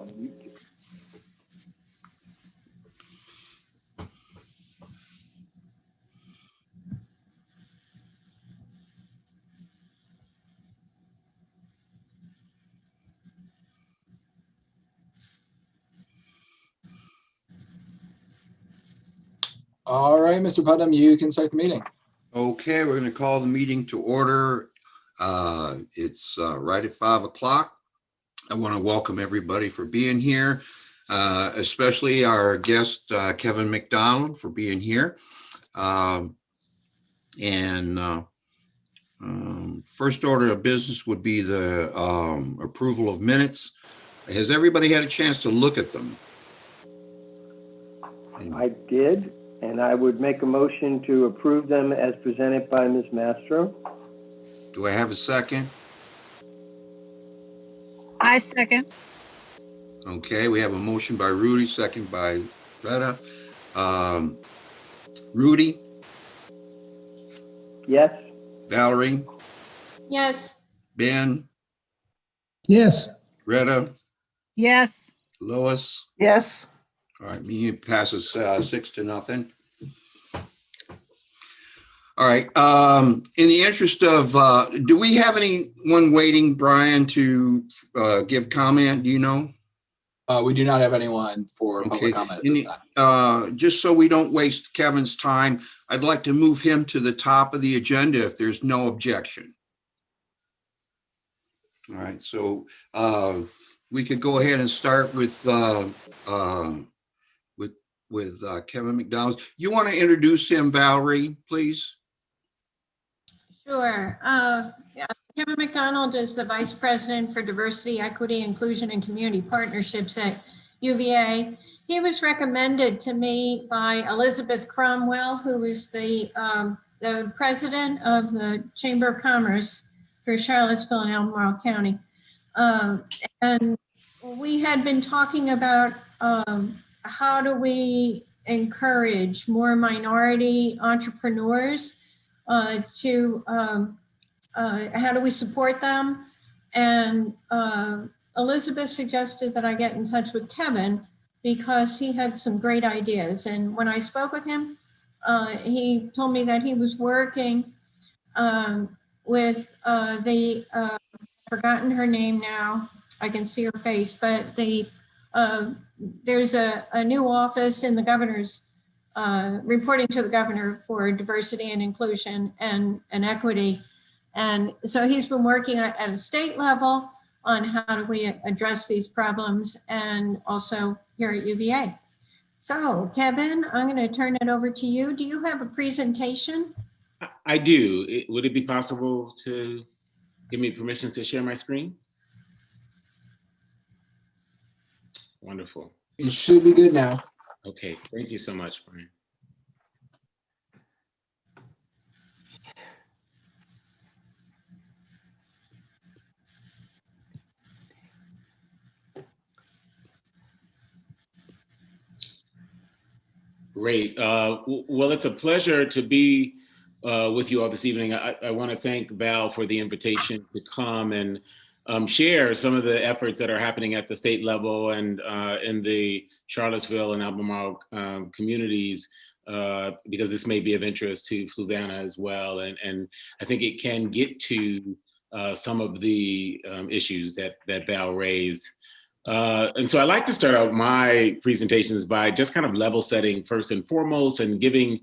on YouTube. All right, Mr. Putnam, you can start the meeting. Okay, we're going to call the meeting to order. It's right at 5 o'clock. I want to welcome everybody for being here, especially our guest, Kevin McDonald, for being here. First order of business would be the approval of minutes. Has everybody had a chance to look at them? I did, and I would make a motion to approve them as presented by Ms. Mastro. Do I have a second? I second. Okay, we have a motion by Rudy, second by Retta. Rudy, Yes? Valerie, Yes. Ben, Yes. Retta, Yes. Lois. Yes. All right, me passes 6-0. All right, in the interest of, do we have anyone waiting, Brian, to give comment? Do you know? We do not have anyone for Okay. public comment at this time. Just so we don't waste Kevin's time, I'd like to move him to the top of the agenda if there's no objection. All right, so we could go ahead and start with Kevin McDonald. You want to introduce him, Valerie, please? Sure. Yeah, Kevin McDonald is the Vice President for Diversity, Equity, Inclusion, and Community Partnerships at UVA. He was recommended to me by Elizabeth Cromwell, who is the president of the Chamber of Commerce for Charlottesville and Albemarle County. And we had been talking about how do we encourage more minority entrepreneurs how do we support them? And Elizabeth suggested that I get in touch with Kevin because he had some great ideas. And when I spoke with him, he told me that he was working with I've forgotten her name now. I can see her face, but there's a new office in the governor's reporting to the governor for diversity and inclusion and equity. And so he's been working at a state level on how do we address these problems and also here at UVA. So Kevin, I'm going to turn it over to you. Do you have a presentation? I do. Would it be possible to give me permission to share my screen? Wonderful. It should be good now. Okay, thank you so much, Brian. Great. Well, it's a pleasure to be with you all this evening. I want to thank Val for the invitation to come and share some of the efforts that are happening at the state level and in the Charlottesville and Albemarle communities, because this may be of interest to Fluvanna as well. And I think it can get to some of the issues that Val raised. And so I like to start out my presentations by just kind of level setting first and foremost and giving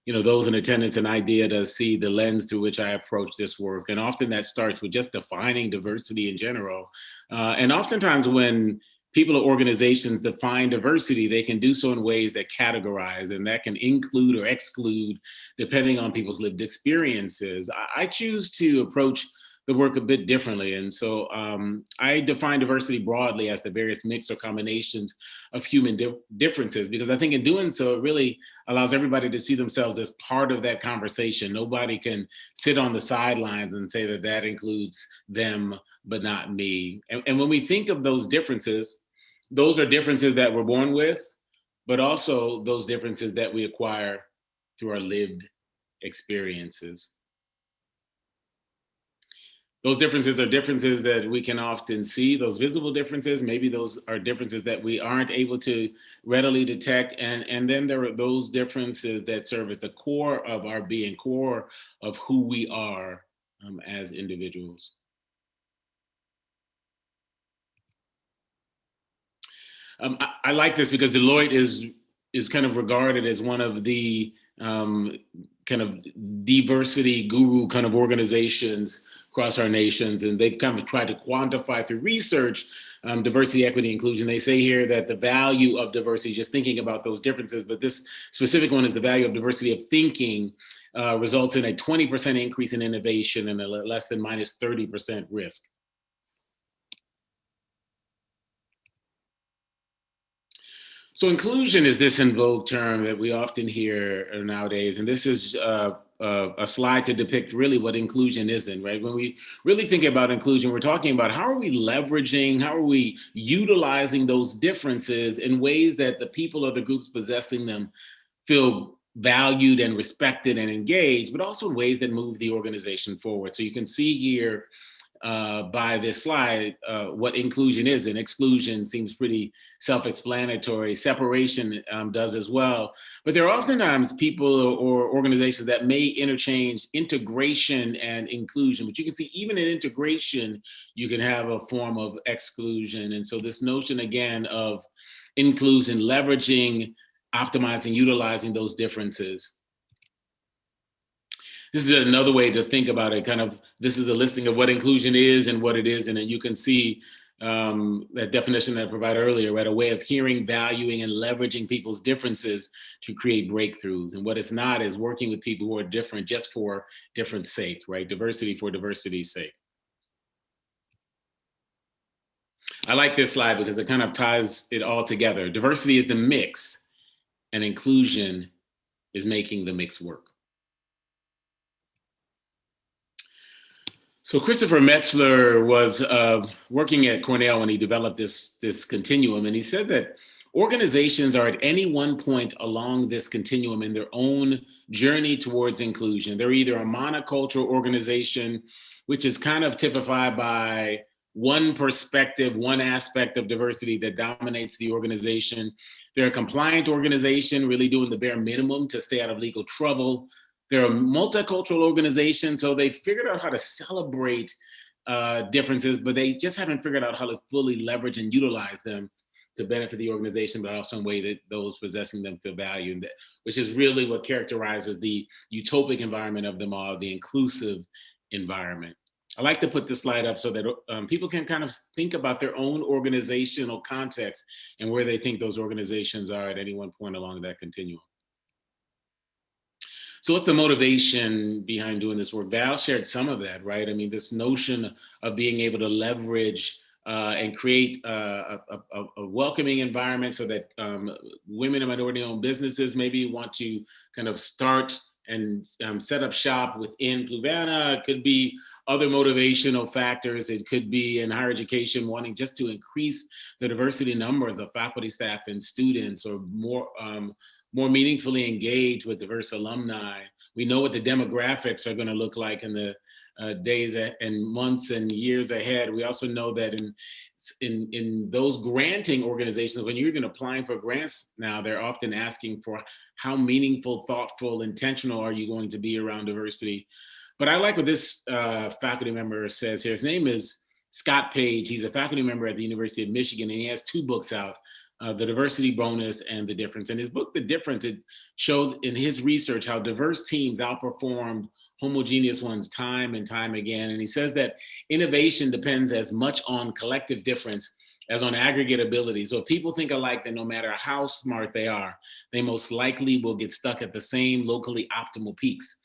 those in attendance an idea to see the lens through which I approach this work. And often that starts with just defining diversity in general. And oftentimes when people or organizations define diversity, they can do so in ways that categorize, and that can include or exclude depending on people's lived experiences. I choose to approach the work a bit differently. And so I define diversity broadly as the various mix or combinations of human differences, because I think in doing so, it really allows everybody to see themselves as part of that conversation. Nobody can sit on the sidelines and say that that includes them, but not me. And when we think of those differences, those are differences that we're born with, but also those differences that we acquire through our lived experiences. those differences are differences that we can often see, those visible differences. Maybe those are differences that we aren't able to readily detect. And then there are those differences that serve as the core of our being, core of who we are as individuals. I like this because Deloitte is kind of regarded as one of the kind of diversity guru kind of organizations across our nations, and they've kind of tried to quantify through research diversity, equity, inclusion. They say here that the value of diversity, just thinking about those differences, but this specific one is the value of diversity of thinking results in a 20% increase in innovation and a less than minus 30% risk. So inclusion is this in vogue term that we often hear nowadays, and this is a slide to depict really what inclusion isn't, right? When we really think about inclusion, we're talking about how are we leveraging, how are we utilizing those differences in ways that the people or the groups possessing them feel valued and respected and engaged, but also in ways that move the organization forward. So you can see here by this slide what inclusion is, and exclusion seems pretty self-explanatory. Separation does as well. But there are oftentimes people or organizations that may interchange integration and inclusion. But you can see even in integration, you can have a form of exclusion. And so this notion again of inclusion, leveraging, optimizing, utilizing those differences. This is another way to think about it. Kind of, this is a listing of what inclusion is and what it isn't. And you can see that definition that I provided earlier, right? A way of hearing, valuing, and leveraging people's differences to create breakthroughs. And what it's not is working with people who are different just for different sake, right? Diversity for diversity's sake. I like this slide because it kind of ties it all together. Diversity is the mix, and inclusion is making the mix work. So Christopher Metzler was working at Cornell when he developed this continuum, and he said that organizations are at any one point along this continuum in their own journey towards inclusion. They're either a monocultural organization, which is kind of typified by one perspective, one aspect of diversity that dominates the organization. They're a compliant organization, really doing the bare minimum to stay out of legal trouble. They're a multicultural organization, so they figured out how to celebrate differences, but they just haven't figured out how to fully leverage and utilize them to benefit the organization, but also in a way that those possessing them feel value, and that, which is really what characterizes the utopic environment of them all, the inclusive environment. I like to put this slide up so that people can kind of think about their own organizational context and where they think those organizations are at any one point along that continuum. So what's the motivation behind doing this work? Val shared some of that, right? I mean, this notion of being able to leverage and create a welcoming environment so that women and minority-owned businesses maybe want to kind of start and set up shop within Fluvanna. It could be other motivational factors. It could be in higher education wanting just to increase the diversity numbers of faculty, staff, and students, or more meaningfully engage with diverse alumni. We know what the demographics are going to look like in the days and months and years ahead. We also know that in those granting organizations, when you're even applying for grants now, they're often asking for how meaningful, thoughtful, intentional are you going to be around diversity. But I like what this faculty member says here. His name is Scott Page. He's a faculty member at the University of Michigan, and he has 2 books out, The Diversity Bonus and The Difference. In his book, The Difference, it showed in his research how diverse teams outperformed homogeneous ones time and time again. And he says that innovation depends as much on collective difference as on aggregate ability. So if people think alike, then no matter how smart they are, they most likely will get stuck at the same locally optimal peaks.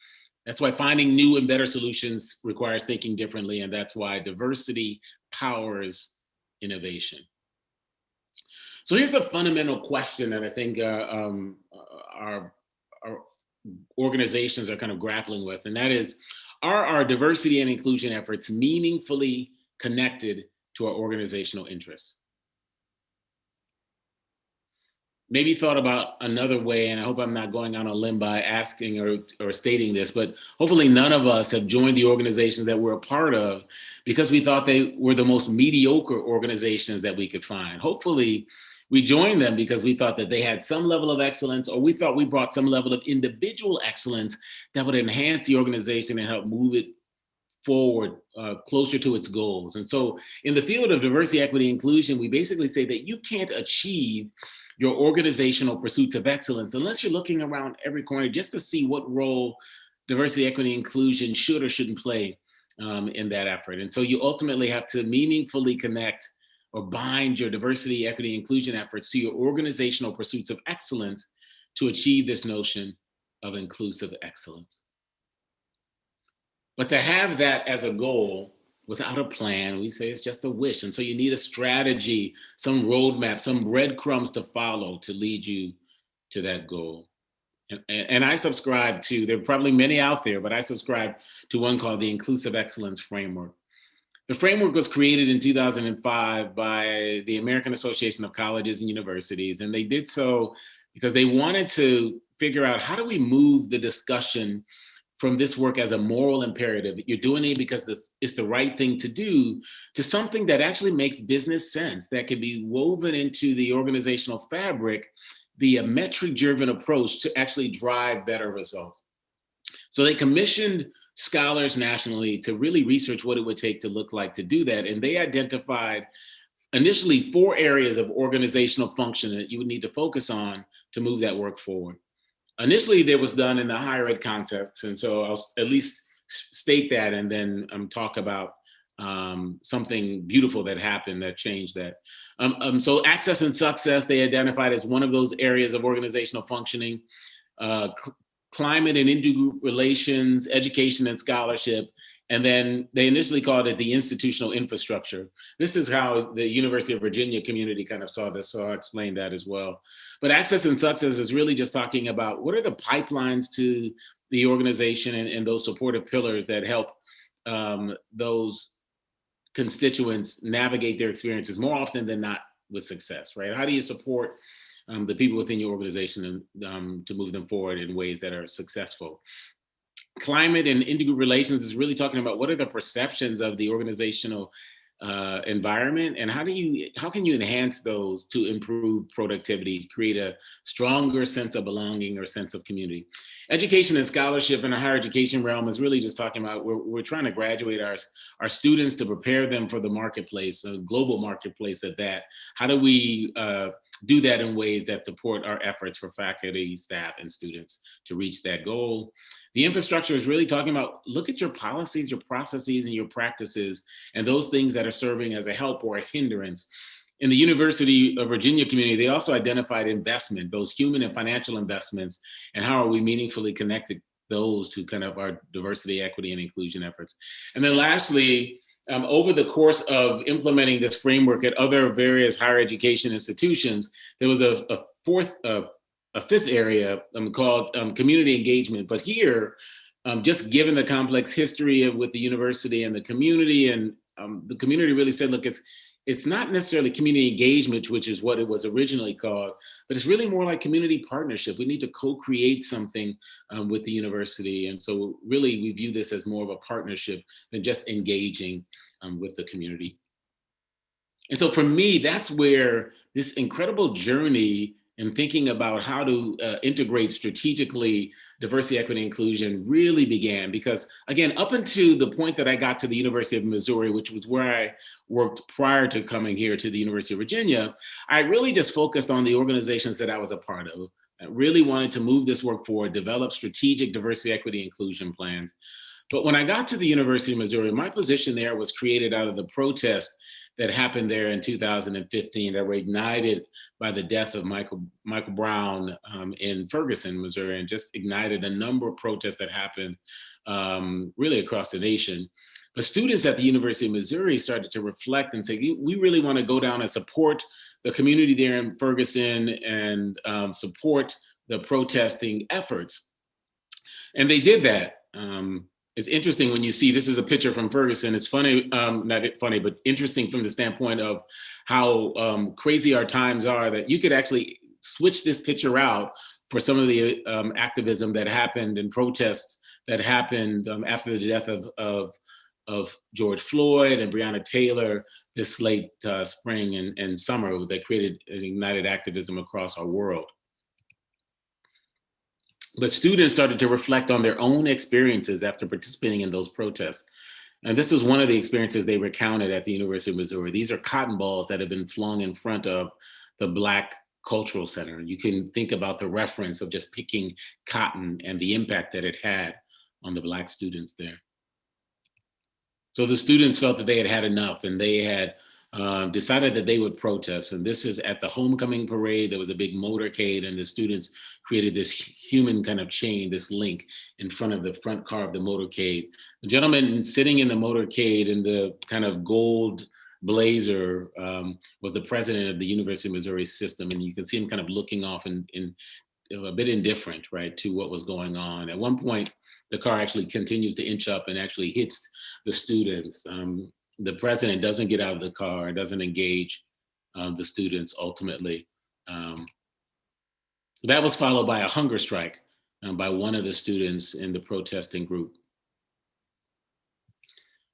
That's why finding new and better solutions requires thinking differently, and that's why diversity powers innovation. So here's the fundamental question that I think our organizations are kind of grappling with, and that is, are our diversity and inclusion efforts meaningfully connected to our organizational interests? maybe thought about another way, and I hope I'm not going on a limb by asking or stating this, but hopefully none of us have joined the organizations that we're a part of because we thought they were the most mediocre organizations that we could find. Hopefully we joined them because we thought that they had some level of excellence, or we thought we brought some level of individual excellence that would enhance the organization and help move it forward closer to its goals. And so in the field of diversity, equity, inclusion, we basically say that you can't achieve your organizational pursuits of excellence unless you're looking around every corner just to see what role diversity, equity, inclusion should or shouldn't play in that effort. And so you ultimately have to meaningfully connect or bind your diversity, equity, inclusion efforts to your organizational pursuits of excellence to achieve this notion of inclusive excellence. But to have that as a goal without a plan, we say it's just a wish. And so you need a strategy, some roadmap, some breadcrumbs to follow to lead you to that goal. And I subscribe to, there are probably many out there, but I subscribe to one called the Inclusive Excellence Framework. The framework was created in 2005 by the American Association of Colleges and Universities. And they did so because they wanted to figure out, how do we move the discussion from this work as a moral imperative, you're doing it because it's the right thing to do, to something that actually makes business sense, that can be woven into the organizational fabric, be a metric-driven approach to actually drive better results. So they commissioned scholars nationally to really research what it would take to look like to do that. And they identified initially 4 areas of organizational function that you would need to focus on to move that work forward. Initially, it was done in the higher ed context, and so I'll at least state that and then talk about something beautiful that happened that changed that. So access and success, they identified as one of those areas of organizational functioning. Climate and intergroup relations, education and scholarship, and then they initially called it the institutional infrastructure. This is how the University of Virginia community kind of saw this, so I'll explain that as well. But access and success is really just talking about what are the pipelines to the organization and those supportive pillars that help those constituents navigate their experiences more often than not with success, right? How do you support the people within your organization and to move them forward in ways that are successful? Climate and intergroup relations is really talking about what are the perceptions of the organizational environment, and how can you enhance those to improve productivity, create a stronger sense of belonging or sense of community. Education and scholarship in the higher education realm is really just talking about we're trying to graduate our students to prepare them for the marketplace, a global marketplace at that. How do we do that in ways that support our efforts for faculty, staff, and students to reach that goal? The infrastructure is really talking about, look at your policies, your processes, and your practices, and those things that are serving as a help or a hindrance. In the University of Virginia community, they also identified investment, those human and financial investments, and how are we meaningfully connected those to kind of our diversity, equity, and inclusion efforts. And then lastly, over the course of implementing this framework at other various higher education institutions, there was a fifth area called community engagement. But here, just given the complex history with the university and the community really said, look, it's not necessarily community engagement, which is what it was originally called, but it's really more like community partnership. We need to co-create something with the university. And so really we view this as more of a partnership than just engaging with the community. And so for me, that's where this incredible journey in thinking about how to integrate strategically diversity, equity, inclusion really began. Because again, up until the point that I got to the University of Missouri, which was where I worked prior to coming here to the University of Virginia, I really just focused on the organizations that I was a part of. I really wanted to move this work forward, develop strategic diversity, equity, inclusion plans. But when I got to the University of Missouri, my position there was created out of the protest that happened there in 2015 that were ignited by the death of Michael Brown in Ferguson, Missouri, and just ignited a number of protests that happened really across the nation. But students at the University of Missouri started to reflect and say, we really want to go down and support the community there in Ferguson and support the protesting efforts. And they did that. It's interesting when you see, this is a picture from Ferguson. It's funny, not funny, but interesting from the standpoint of how crazy our times are, that you could actually switch this picture out for some of the activism that happened and protests that happened after the death of George Floyd and Breonna Taylor this late spring and summer that created an ignited activism across our world. But students started to reflect on their own experiences after participating in those protests. And this is one of the experiences they recounted at the University of Missouri. These are cotton balls that have been flung in front of the Black Cultural Center. You can think about the reference of just picking cotton and the impact that it had on the Black students there. So the students felt that they had had enough, and they had decided that they would protest. And this is at the homecoming parade. There was a big motorcade, and the students created this human kind of chain, this link in front of the front car of the motorcade. The gentleman sitting in the motorcade in the kind of gold blazer was the president of the University of Missouri system. And you can see him kind of looking off in a bit indifferent, right, to what was going on. At one point, the car actually continues to inch up and actually hits the students. The president doesn't get out of the car, doesn't engage the students ultimately. That was followed by a hunger strike by one of the students in the protesting group.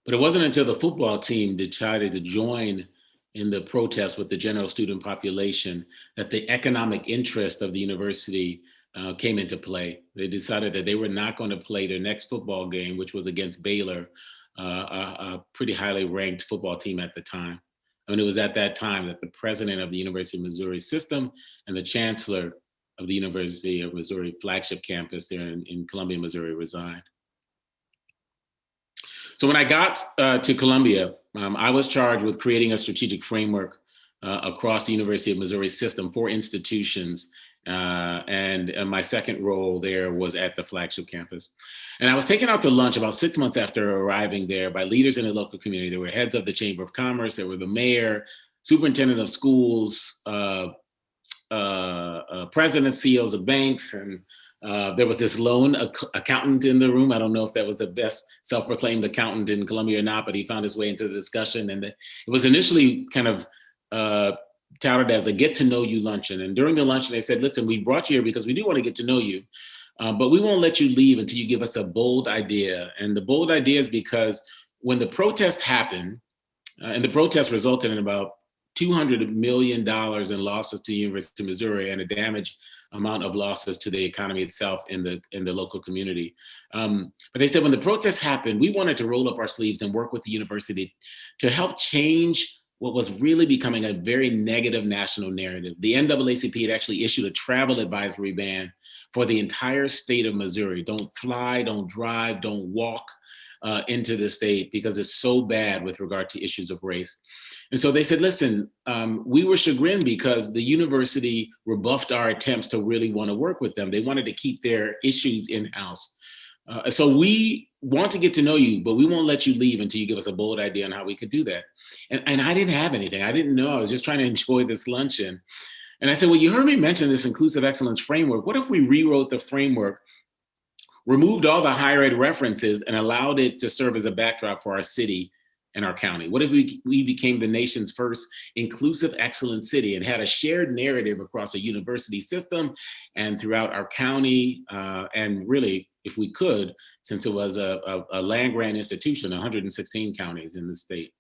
But it wasn't until the football team decided to join in the protest with the general student population that the economic interest of the university came into play. They decided that they were not going to play their next football game, which was against Baylor, a pretty highly ranked football team at the time. I mean, it was at that time that the president of the University of Missouri system and the chancellor of the University of Missouri flagship campus there in Columbia, Missouri resigned. So when I got to Columbia, I was charged with creating a strategic framework across the University of Missouri system for institutions. And my second role there was at the flagship campus. And I was taken out to lunch about 6 months after arriving there by leaders in the local community. There were heads of the Chamber of Commerce, there were the mayor, superintendent of schools, presidents, CEOs of banks, and there was this lone accountant in the room. I don't know if that was the best self-proclaimed accountant in Columbia or not, but he found his way into the discussion. And it was initially kind of touted as a get to know you luncheon. And during the luncheon, they said, listen, we brought you here because we do want to get to know you, but we won't let you leave until you give us a bold idea. And the bold idea is because when the protest happened, and the protest resulted in about $200 million in losses to the University of Missouri and a damage amount of losses to the economy itself in the local community. But they said when the protest happened, we wanted to roll up our sleeves and work with the university to help change what was really becoming a very negative national narrative. The NAACP had actually issued a travel advisory ban for the entire state of Missouri. Don't fly, don't drive, don't walk into the state because it's so bad with regard to issues of race. And so they said, listen, we were chagrined because the university rebuffed our attempts to really want to work with them. They wanted to keep their issues in-house. So we want to get to know you, but we won't let you leave until you give us a bold idea on how we could do that. And I didn't have anything. I didn't know. I was just trying to enjoy this luncheon. And I said, well, you heard me mention this inclusive excellence framework. What if we rewrote the framework, removed all the higher ed references, and allowed it to serve as a backdrop for our city and our county? What if we became the nation's first inclusive excellence city and had a shared narrative across a university system and throughout our county, and really, if we could, since it was a land-grant institution, 116 counties in the state.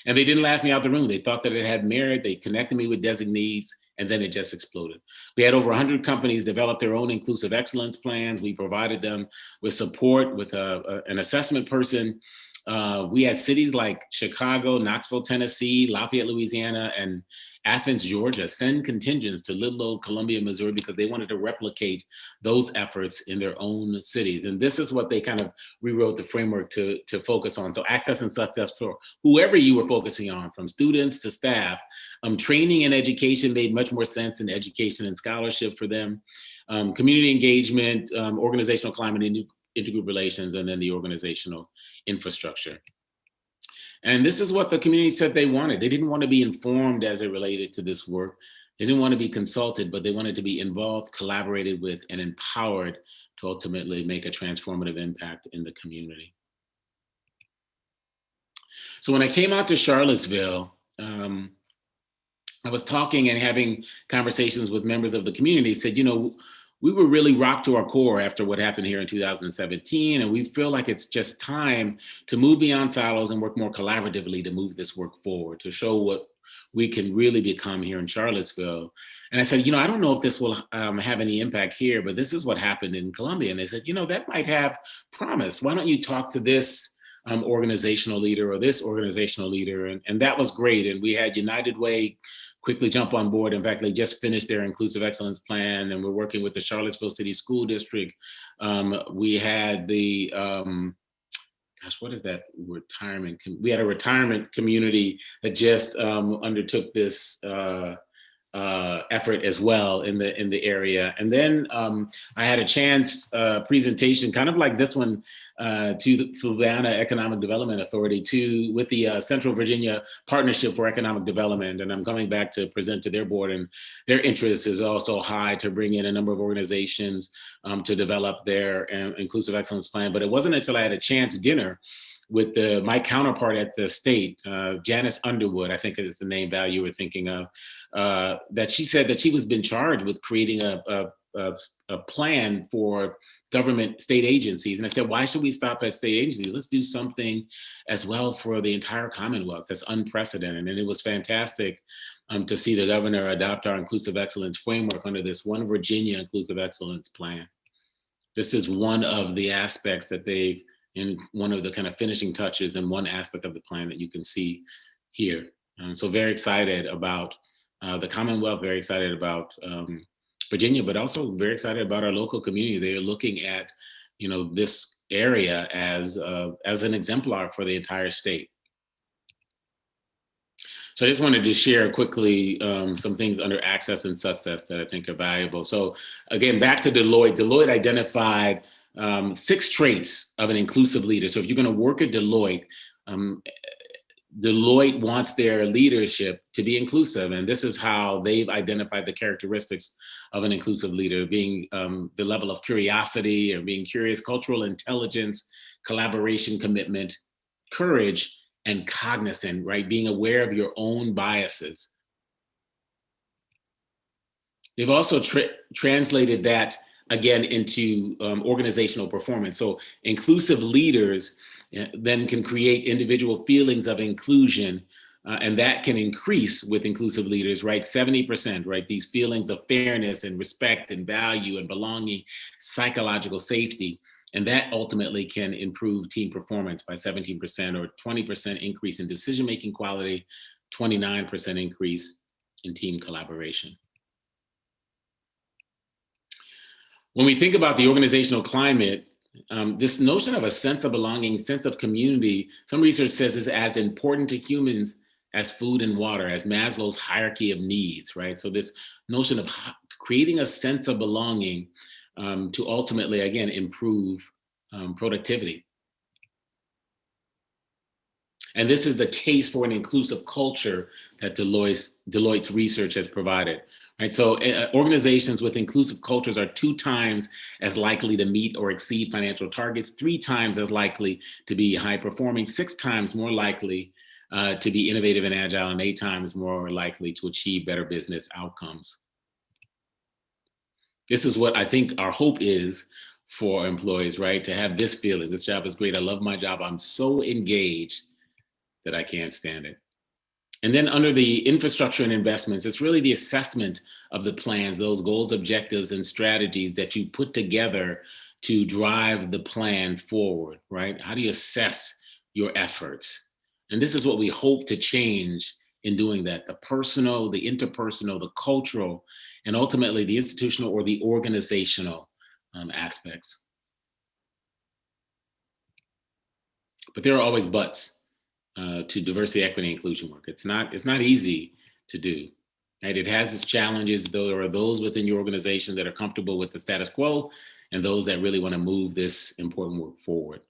And they didn't laugh me out the room. They thought that it had merit. They connected me with designees, and then it just exploded. We had over 100 companies develop their own inclusive excellence plans. We provided them with support, with an assessment person. We had cities like Chicago, Knoxville, Tennessee, Lafayette, Louisiana, and Athens, Georgia, send contingents to little old Columbia, Missouri, because they wanted to replicate those efforts in their own cities. And this is what they kind of rewrote the framework to focus on. So access and success for whoever you were focusing on, from students to staff. Training and education made much more sense than education and scholarship for them. Community engagement, organizational climate, intergroup relations, and then the organizational infrastructure. And this is what the community said they wanted. They didn't want to be informed as it related to this work. They didn't want to be consulted, but they wanted to be involved, collaborated with, and empowered to ultimately make a transformative impact in the community. So when I came out to Charlottesville, I was talking and having conversations with members of the community, said, we were really rocked to our core after what happened here in 2017. And we feel like it's just time to move beyond silos and work more collaboratively to move this work forward, to show what we can really become here in Charlottesville. And I said, I don't know if this will have any impact here, but this is what happened in Columbia. And they said, that might have promise. Why don't you talk to this organizational leader or this organizational leader? And that was great. And we had United Way quickly jump on board. In fact, they just finished their inclusive excellence plan, and we're working with the Charlottesville City School District. We had the, what is that retirement? We had a retirement community that just undertook this effort as well in the area. And then I had a chance presentation, kind of like this one, to the Fluvanna Economic Development Authority, with the Central Virginia Partnership for Economic Development. And I'm coming back to present to their board, and their interest is also high to bring in a number of organizations to develop their inclusive excellence plan. But it wasn't until I had a chance dinner with my counterpart at the state, Janice Underwood, I think is the name value you were thinking of, that she said that she was been charged with creating a plan for government state agencies. And I said, why should we stop at state agencies? Let's do something as well for the entire Commonwealth. That's unprecedented. And it was fantastic to see the governor adopt our inclusive excellence framework under this One Virginia Inclusive Excellence Plan. This is one of the aspects that they've, in one of the kind of finishing touches and one aspect of the plan that you can see here. So very excited about the Commonwealth, very excited about Virginia, but also very excited about our local community. They're looking at, this area as an exemplar for the entire state. So I just wanted to share quickly some things under access and success that I think are valuable. So again, back to Deloitte. Deloitte identified 6 traits of an inclusive leader. So if you're going to work at Deloitte, Deloitte wants their leadership to be inclusive. And this is how they've identified the characteristics of an inclusive leader, being the level of curiosity or being curious, cultural intelligence, collaboration, commitment, courage, and cognizant, right? Being aware of your own biases. They've also translated that again into organizational performance. So inclusive leaders then can create individual feelings of inclusion, and that can increase with inclusive leaders, right? 70%, right? These feelings of fairness and respect and value and belonging, psychological safety, and that ultimately can improve team performance by 17% or 20% increase in decision-making quality, 29% increase in team collaboration. When we think about the organizational climate, this notion of a sense of belonging, sense of community, some research says is as important to humans as food and water, as Maslow's hierarchy of needs, right? So this notion of creating a sense of belonging to ultimately, again, improve productivity. And this is the case for an inclusive culture that Deloitte's research has provided. Right, so organizations with inclusive cultures are 2 times as likely to meet or exceed financial targets, 3 times as likely to be high performing, 6 times more likely to be innovative and agile, and 8 times more likely to achieve better business outcomes. This is what I think our hope is for employees, right? To have this feeling, this job is great, I love my job, I'm so engaged that I can't stand it. And then under the infrastructure and investments, it's really the assessment of the plans, those goals, objectives, and strategies that you put together to drive the plan forward, right? How do you assess your efforts? And this is what we hope to change in doing that: the personal, the interpersonal, the cultural, and ultimately the institutional or the organizational aspects. But there are always buts to diversity, equity, inclusion work. It's not easy to do, right? It has its challenges. There are those within your organization that are comfortable with the status quo and those that really want to move this important work forward.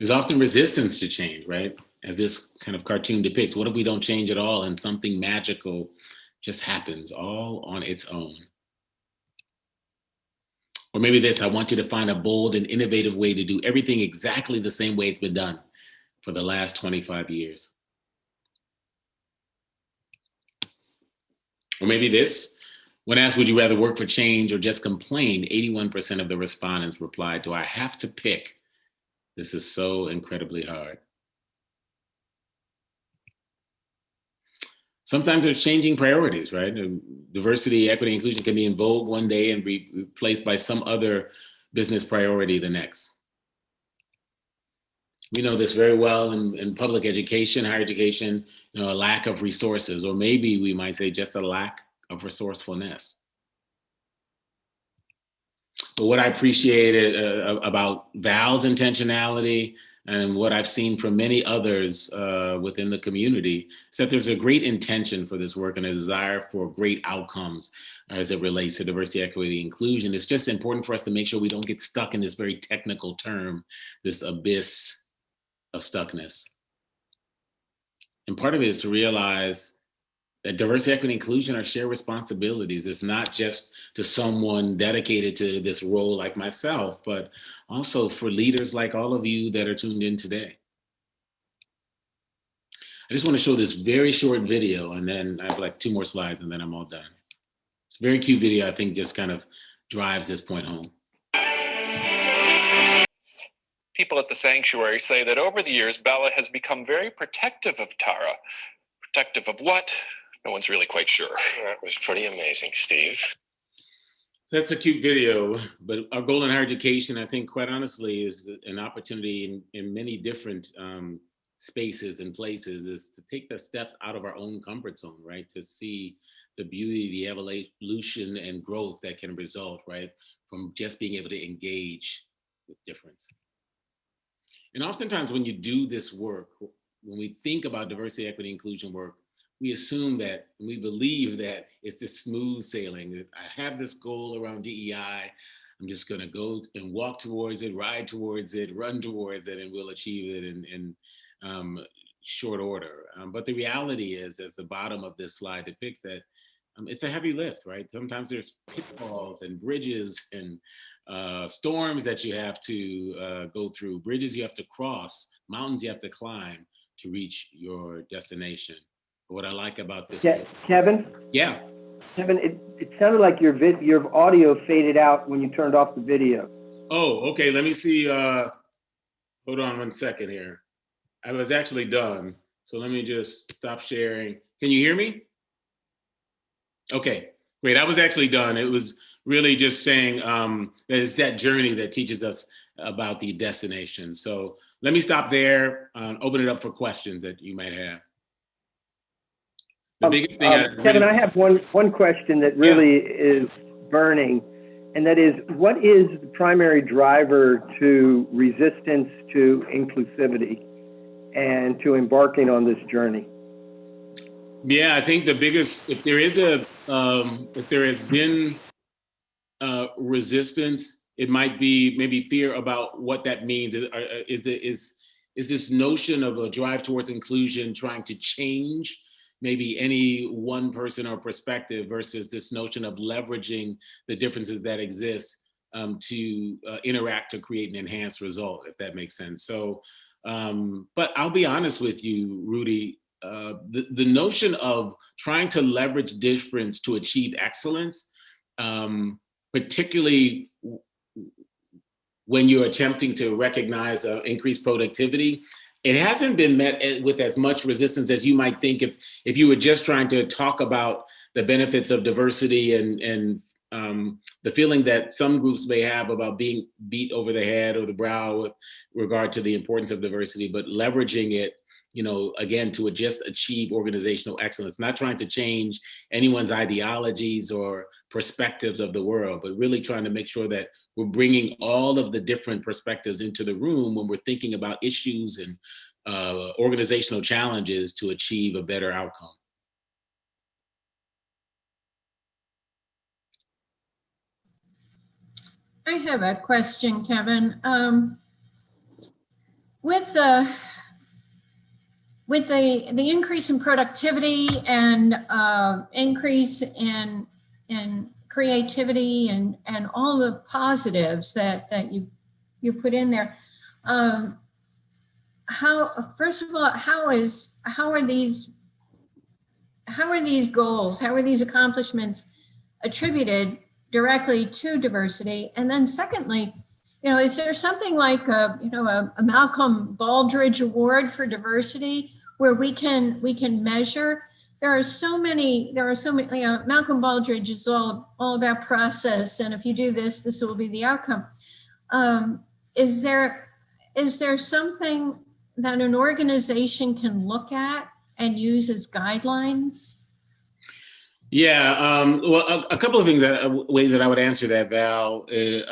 There's often resistance to change, right? As this kind of cartoon depicts, what if we don't change at all and something magical just happens all on its own? Or maybe this: I want you to find a bold and innovative way to do everything exactly the same way it's been done for the last 25 years. Or maybe this. When asked, would you rather work for change or just complain, 81% of the respondents replied, do I have to pick? This is so incredibly hard. Sometimes there's changing priorities, right? Diversity, equity, inclusion can be in vogue one day and be replaced by some other business priority the next. We know this very well in public education, higher education, a lack of resources, or maybe we might say just a lack of resourcefulness. But what I appreciated about Val's intentionality and what I've seen from many others within the community is that there's a great intention for this work and a desire for great outcomes as it relates to diversity, equity, inclusion. It's just important for us to make sure we don't get stuck in this very technical term, this abyss of stuckness. And part of it is to realize that diversity, equity, inclusion are shared responsibilities. It's not just to someone dedicated to this role like myself, but also for leaders like all of you that are tuned in today. I just want to show this very short video, and then I have like 2 more slides, and then I'm all done. It's a very cute video, I think just kind of drives this point home. People at the sanctuary say that over the years, Bella has become very protective of Tara. Protective of what? No one's really quite sure. That was pretty amazing, Steve. That's a cute video, but our goal in higher education, I think, quite honestly, is an opportunity in many different spaces and places is to take the step out of our own comfort zone, right? To see the beauty, the evolution and growth that can result, right? From just being able to engage with difference. And oftentimes when you do this work, when we think about diversity, equity, inclusion work, we assume that, and we believe that it's this smooth sailing. I have this goal around DEI. I'm just gonna go and walk towards it, ride towards it, run towards it, and we'll achieve it in short order. But the reality is, as the bottom of this slide depicts, that it's a heavy lift, right? Sometimes there's pitfalls and bridges and storms that you have to go through, bridges you have to cross, mountains you have to climb to reach your destination. But what I like about this, Kevin? Yeah. Kevin, it sounded like your audio faded out when you turned off the video. Oh, okay, let me see, hold on 1 second here. I was actually done, so let me just stop sharing. Can you hear me? Okay, great, I was actually done. It was really just saying that it's that journey that teaches us about the destination. So let me stop there and open it up for questions that you might have. The biggest thing Kevin, I have one question that really is burning, and that is, what is the primary driver to resistance to inclusivity and to embarking on this journey? Yeah, I think the biggest, if there has been resistance, it might be maybe fear about what that means. Is this notion of a drive towards inclusion trying to change maybe any one person or perspective versus this notion of leveraging the differences that exist to interact to create an enhanced result, if that makes sense. So, but I'll be honest with you, Rudy, the notion of trying to leverage difference to achieve excellence, particularly when you're attempting to recognize increased productivity, it hasn't been met with as much resistance as you might think if you were just trying to talk about the benefits of diversity and the feeling that some groups may have about being beat over the head or the brow with regard to the importance of diversity, but leveraging it, again, to just achieve organizational excellence, not trying to change anyone's ideologies or perspectives of the world, but really trying to make sure that we're bringing all of the different perspectives into the room when we're thinking about issues and organizational challenges to achieve a better outcome. I have a question, Kevin. With the increase in productivity and increase in creativity and all the positives that you put in there, first of all, how are these how are these goals, how are these accomplishments attributed directly to diversity? And then secondly, is there something like a Malcolm Baldrige Award for diversity where we can measure? There are so many, Malcolm Baldrige is all about process. And if you do this, this will be the outcome. Is there something that an organization can look at and use as guidelines? Yeah, well, a couple of things ways that I would answer that, Val, is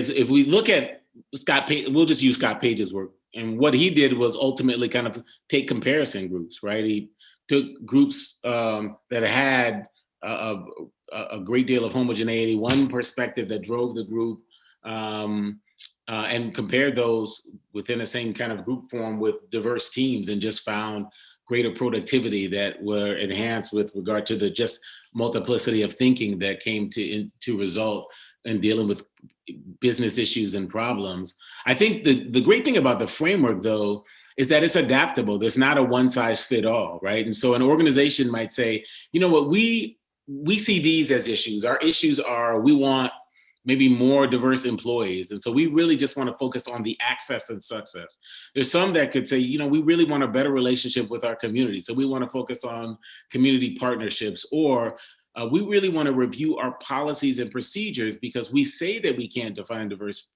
if we look at Scott Page, we'll just use Scott Page's work. And what he did was ultimately kind of take comparison groups, right? He took groups that had a great deal of homogeneity, one perspective that drove the group, and compared those within the same kind of group form with diverse teams, and just found greater productivity that were enhanced with regard to the just multiplicity of thinking that came to result in dealing with business issues and problems. I think the great thing about the framework, though, is that it's adaptable. There's not a one size fit all, right? And so an organization might say, you know what, we see these as issues. Our issues are, we want maybe more diverse employees. And so we really just want to focus on the access and success. There's some that could say, we really want a better relationship with our community. So we want to focus on community partnerships, or we really want to review our policies and procedures because we say that we can't define diverse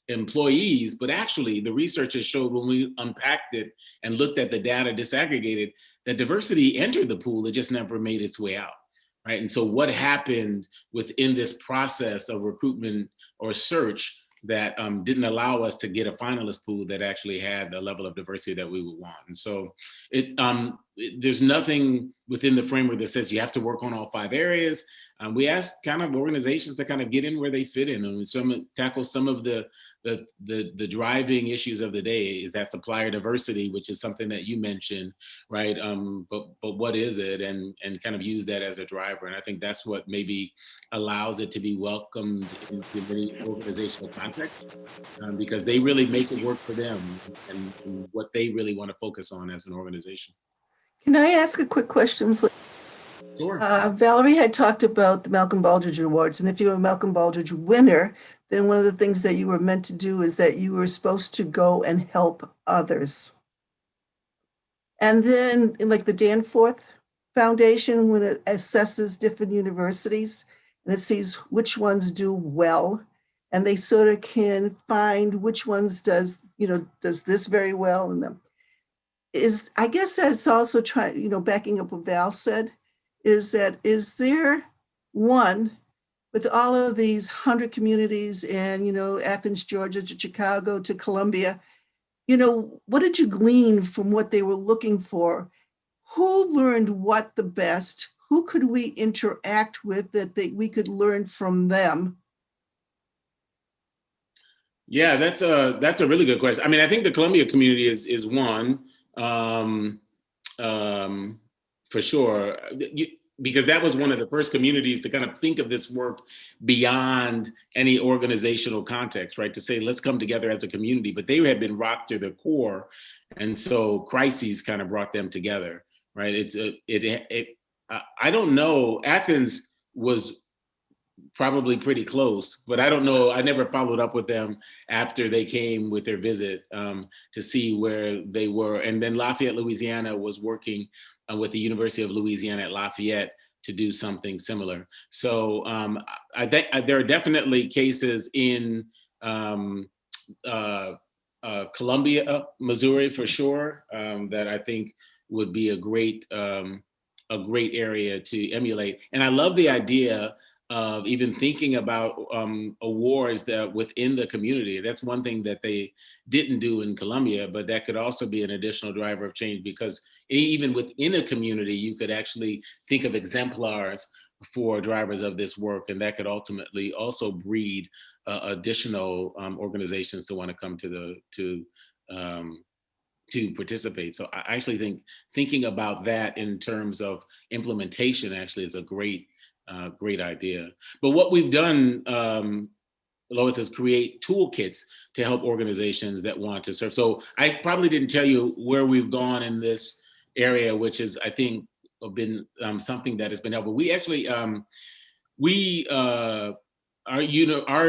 employees, but actually the research has showed when we unpacked it and looked at the data disaggregated, that diversity entered the pool, it just never made its way out, right? And so what happened within this process of recruitment or search that didn't allow us to get a finalist pool that actually had the level of diversity that we would want. And so there's nothing within the framework that says you have to work on all 5 areas. We ask kind of organizations to kind of get in where they fit in, and tackle some of the driving issues of the day. Is that supplier diversity, which is something that you mentioned, right? But what is it, and kind of use that as a driver. And I think that's what maybe allows it to be welcomed in many organizational contexts, because they really make it work for them and what they really want to focus on as an organization. Can I ask a quick question, please? Sure. Valerie had talked about the Malcolm Baldrige Awards, and if you're a Malcolm Baldrige winner, then one of the things that you were meant to do is that you were supposed to go and help others. And then, like the Danforth Foundation, when it assesses different universities and it sees which ones do well, and they sort of can find which ones does this very well, and I guess that's also trying, backing up what Val said, is there one, with all of these 100 communities and, Athens, Georgia, to Chicago, to Columbia, what did you glean from what they were looking for? Who learned what the best? Who could we interact with that we could learn from them? Yeah, that's a really good question. I mean, I think the Columbia community is one, for sure, because that was one of the first communities to kind of think of this work beyond any organizational context, right? To say, let's come together as a community, but they had been rocked to the core. And so crises kind of brought them together, right? I don't know, Athens was probably pretty close, but I don't know, I never followed up with them after they came with their visit to see where they were. And then Lafayette, Louisiana was working with the University of Louisiana at Lafayette to do something similar. So I think there are definitely cases in Columbia, Missouri, for sure, that I think would be a great area to emulate. And I love the idea of even thinking about awards that within the community. That's one thing that they didn't do in Columbia, but that could also be an additional driver of change, because even within a community, you could actually think of exemplars for drivers of this work, and that could ultimately also breed additional organizations to want to come to participate. So I actually think thinking about that in terms of implementation actually is a great idea. But what we've done Lois, is create toolkits to help organizations that want to serve. So I probably didn't tell you where we've gone in this area, which is, I think, been something that has been helpful. We actually, our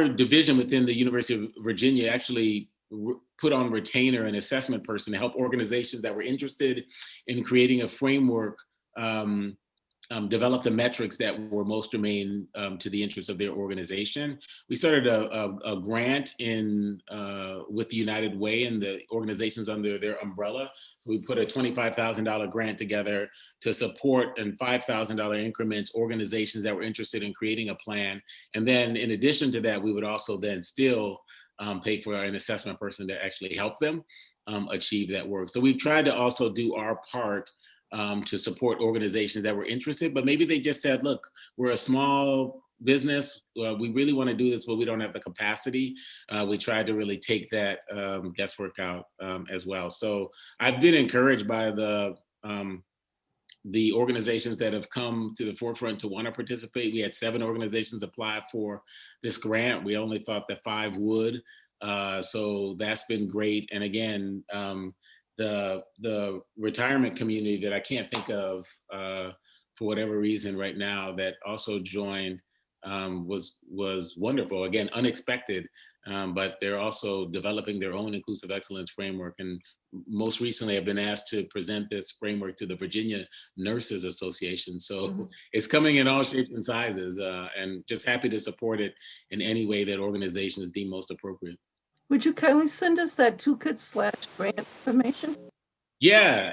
division within the University of Virginia actually put on retainer an assessment person to help organizations that were interested in creating a framework develop the metrics that were most germane to the interests of their organization. We started a grant with the United Way and the organizations under their umbrella. So we put a $25,000 grant together to support in $5,000 increments organizations that were interested in creating a plan. And then in addition to that, we would also then still pay for an assessment person to actually help them achieve that work. So we've tried to also do our part to support organizations that were interested, but maybe they just said, look, we're a small business. We really want to do this, but we don't have the capacity. We tried to really take that guesswork out as well. So I've been encouraged by the organizations that have come to the forefront to want to participate. We had 7 organizations apply for this grant. We only thought that 5 would. So that's been great. And again, the retirement community that I can't think of for whatever reason right now that also joined was wonderful. Again, unexpected, but they're also developing their own inclusive excellence framework. And most recently, I've been asked to present this framework to the Virginia Nurses Association. So it's coming in all shapes and sizes, and just happy to support it in any way that organizations deem most appropriate. Would you kindly send us that toolkit/grant information? Yeah,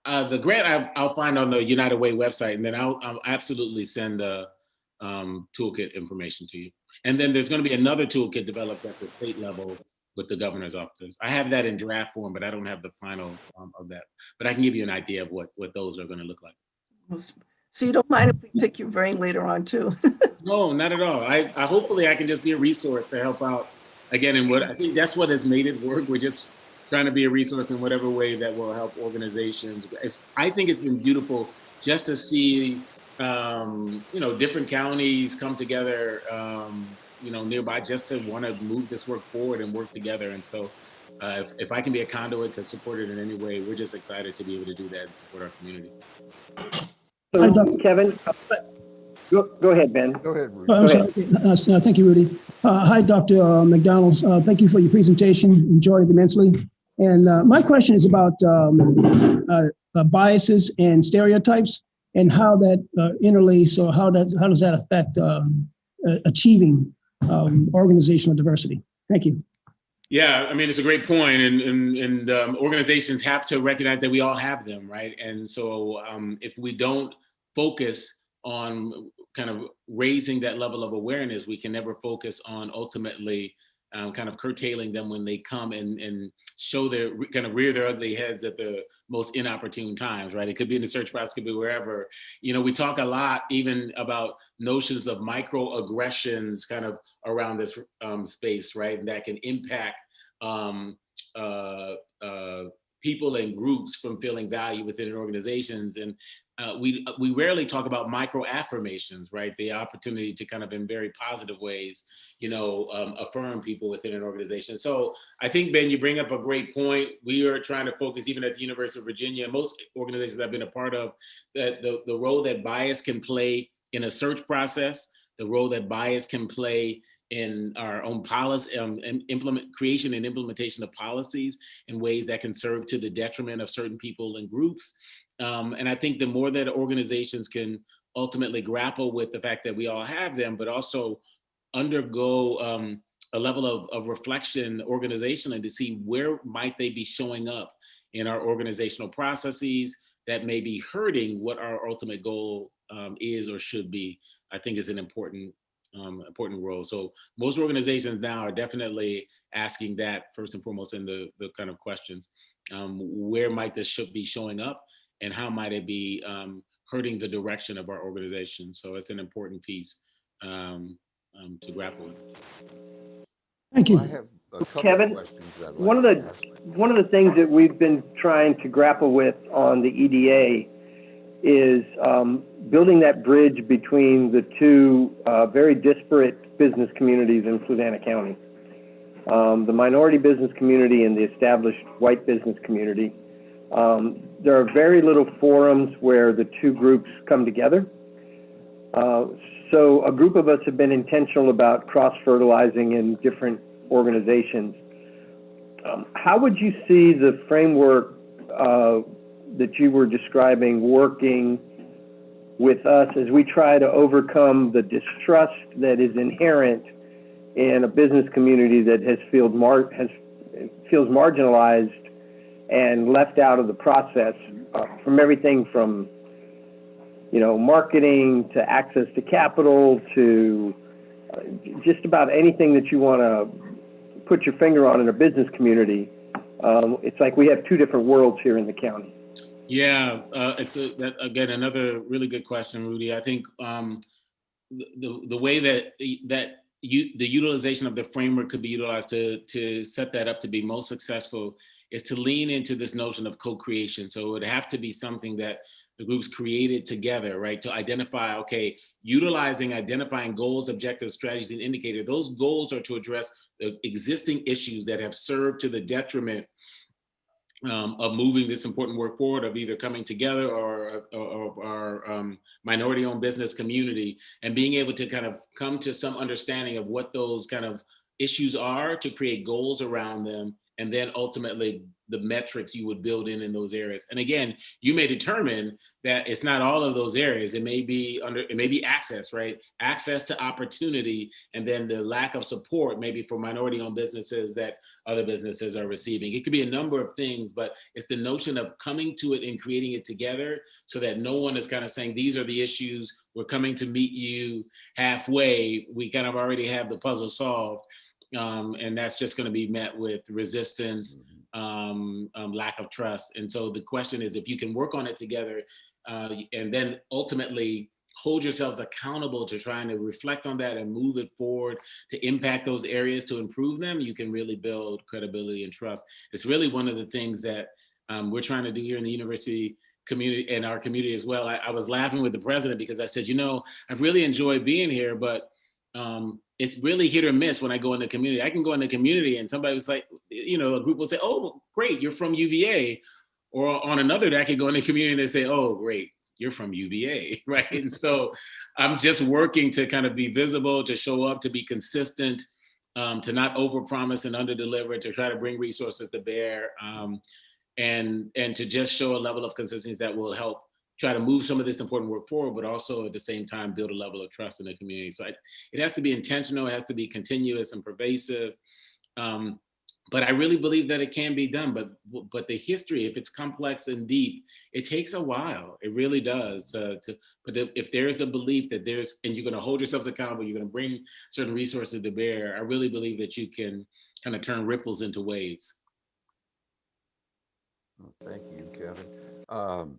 the grant I'll find on the United Way website, and then I'll absolutely send toolkit information to you. And then there's going to be another toolkit developed at the state level with the governor's office. I have that in draft form, but I don't have the final of that. But I can give you an idea of what those are going to look like. So you don't mind if we pick your brain later on too? No, not at all. I hopefully I can just be a resource to help out again. And what I think that's what has made it work. We're just trying to be a resource in whatever way that will help organizations. I think it's been beautiful just to see, different counties come together, nearby just to want to move this work forward and work together. And so if I can be a conduit to support it in any way, we're just excited to be able to do that and support our community. So, Kevin, go ahead, Ben. Go ahead, Rudy. I'm sorry. Thank you, Rudy. Hi, Dr. McDonald. Thank you for your presentation. Enjoyed it immensely. And my question is about biases and stereotypes and how that interlace, or how does that affect achieving organizational diversity? Thank you. Yeah, I mean, it's a great point, and organizations have to recognize that we all have them, right? And so if we don't focus on kind of raising that level of awareness, we can never focus on ultimately kind of curtailing them when they come and show kind of rear their ugly heads at the most inopportune times, right? It could be in the search process, could be wherever. We talk a lot even about notions of microaggressions kind of around this space, right? And that can impact people and groups from feeling value within organizations. And we rarely talk about micro affirmations, right? The opportunity to kind of in very positive ways, affirm people within an organization. So I think, Ben, you bring up a great point. We are trying to focus, even at the University of Virginia, most organizations I've been a part of, that the role that bias can play in a search process, the role that bias can play in our own policy, creation and implementation of policies in ways that can serve to the detriment of certain people and groups. And I think the more that organizations can ultimately grapple with the fact that we all have them, but also undergo a level of reflection organizationally to see where might they be showing up in our organizational processes that may be hurting what our ultimate goal is or should be, I think is an important role. So most organizations now are definitely asking that first and foremost in the kind of questions. Where might this should be showing up, and how might it be hurting the direction of our organization? So it's an important piece to grapple with. Thank you. I have a couple Kevin, of questions that I'd one like to ask. of the things that we've been trying to grapple with on the EDA is building that bridge between the two very disparate business communities in Fluvanna County. The minority business community and the established white business community. There are very little forums where the two groups come together. So a group of us have been intentional about cross-fertilizing in different organizations. How would you see the framework that you were describing working with us as we try to overcome the distrust that is inherent in a business community that feels marginalized and left out of the process from everything from marketing to access to capital to just about anything that you want to put your finger on in a business community. It's like we have two different worlds here in the county. Yeah, again, another really good question, Rudy. I think the way that the utilization of the framework could be utilized to set that up to be most successful is to lean into this notion of co-creation. So it would have to be something that the groups created together, right? To identify, okay, identifying goals, objectives, strategies, and indicators. Those goals are to address the existing issues that have served to the detriment of moving this important work forward, of either coming together or our minority-owned business community, and being able to kind of come to some understanding of what those kind of issues are, to create goals around them, and then ultimately the metrics you would build in those areas. And again, you may determine that it's not all of those areas. It may be access, right? Access to opportunity, and then the lack of support maybe for minority-owned businesses that other businesses are receiving. It could be a number of things, but it's the notion of coming to it and creating it together so that no one is kind of saying, these are the issues, we're coming to meet you halfway. We kind of already have the puzzle solved. And that's just going to be met with resistance, lack of trust. And so the question is, if you can work on it together and then ultimately hold yourselves accountable to trying to reflect on that and move it forward to impact those areas, to improve them, you can really build credibility and trust. It's really one of the things that we're trying to do here in the university community and our community as well. I was laughing with the president because I said, I've really enjoyed being here, but it's really hit or miss when I go in the community. I can go in the community and somebody was like, a group will say, oh, great, you're from UVA. Or on another day, I could go in the community and they say, oh, great, you're from UVA, right? And so I'm just working to kind of be visible, to show up, to be consistent, to not overpromise and underdeliver, to try to bring resources to bear, and to just show a level of consistency that will help try to move some of this important work forward, but also at the same time build a level of trust in the community. So it has to be intentional, it has to be continuous and pervasive. But I really believe that it can be done. But the history, if it's complex and deep, it takes a while. It really does. But if there is a belief that and you're going to hold yourselves accountable, you're going to bring certain resources to bear, I really believe that you can kind of turn ripples into waves. Well, thank you, Kevin.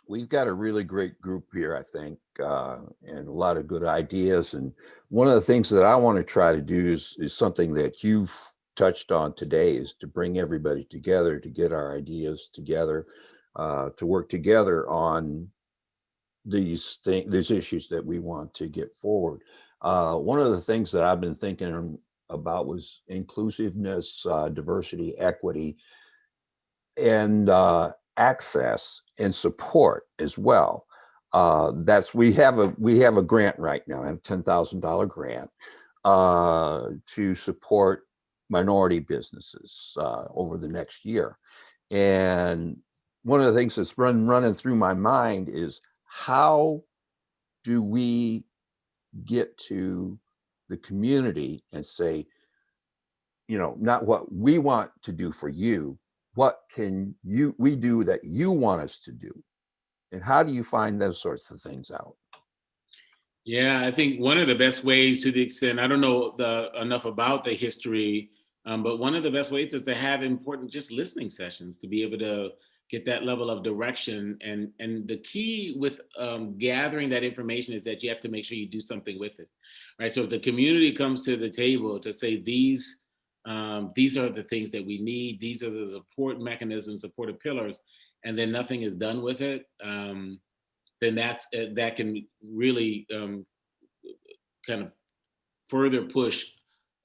We've got a really great group here, I think, and a lot of good ideas. And one of the things that I want to try to do is something that you've touched on today, is to bring everybody together, to get our ideas together, to work together on these issues that we want to get forward. One of the things that I've been thinking about was inclusiveness, diversity, equity, and access and support as well. We have a grant right now, a $10,000 grant to support minority businesses over the next year. And one of the things that's running through my mind is, how do we get to the community and say, not what we want to do for you, what can we do that you want us to do? And how do you find those sorts of things out? Yeah, I think one of the best ways, to the extent, I don't know enough about the history, but one of the best ways is to have important just listening sessions, to be able to get that level of direction. And the key with gathering that information is that you have to make sure you do something with it, right? So if the community comes to the table to say, these are the things that we need, these are the support mechanisms, supportive pillars, and then nothing is done with it, then that can really kind of further push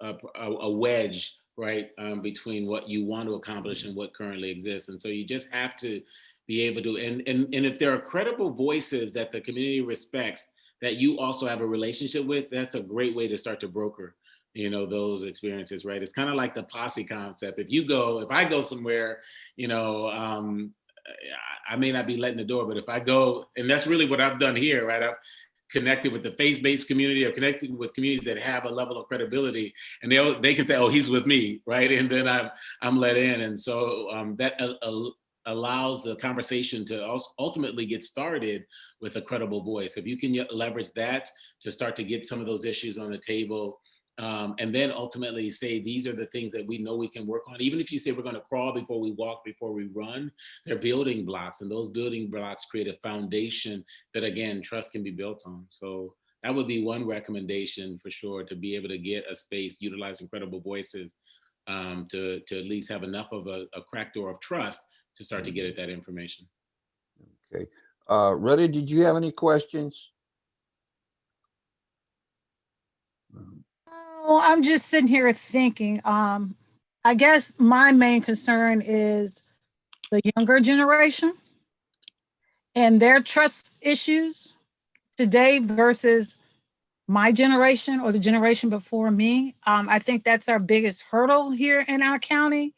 a wedge, right, between what you want to accomplish and what currently exists. And so you just have to be able to, and if there are credible voices that the community respects, that you also have a relationship with, that's a great way to start to broker, you know, those experiences, right? It's kind of like the posse concept. If I go somewhere, you know, I may not be letting the door, but if I go, and that's really what I've done here, right? I've connected with the faith-based community, or connected with communities that have a level of credibility, and they can say, oh, he's with me, right? And then I'm let in. And so that allows the conversation to ultimately get started with a credible voice. If you can leverage that to start to get some of those issues on the table, and then ultimately say, these are the things that we know we can work on. Even if you say we're going to crawl before we walk, before we run, they're building blocks, and those building blocks create a foundation that, again, trust can be built on. So that would be one recommendation for sure, to be able to get a space utilizing credible voices, to at least have enough of a crack door of trust to start to get at that information. Okay. Ruddy, did you have any questions? Oh, I'm just sitting here thinking, I guess my main concern is the younger generation and their trust issues today versus my generation or the generation before me. I think that's our biggest hurdle here in our county,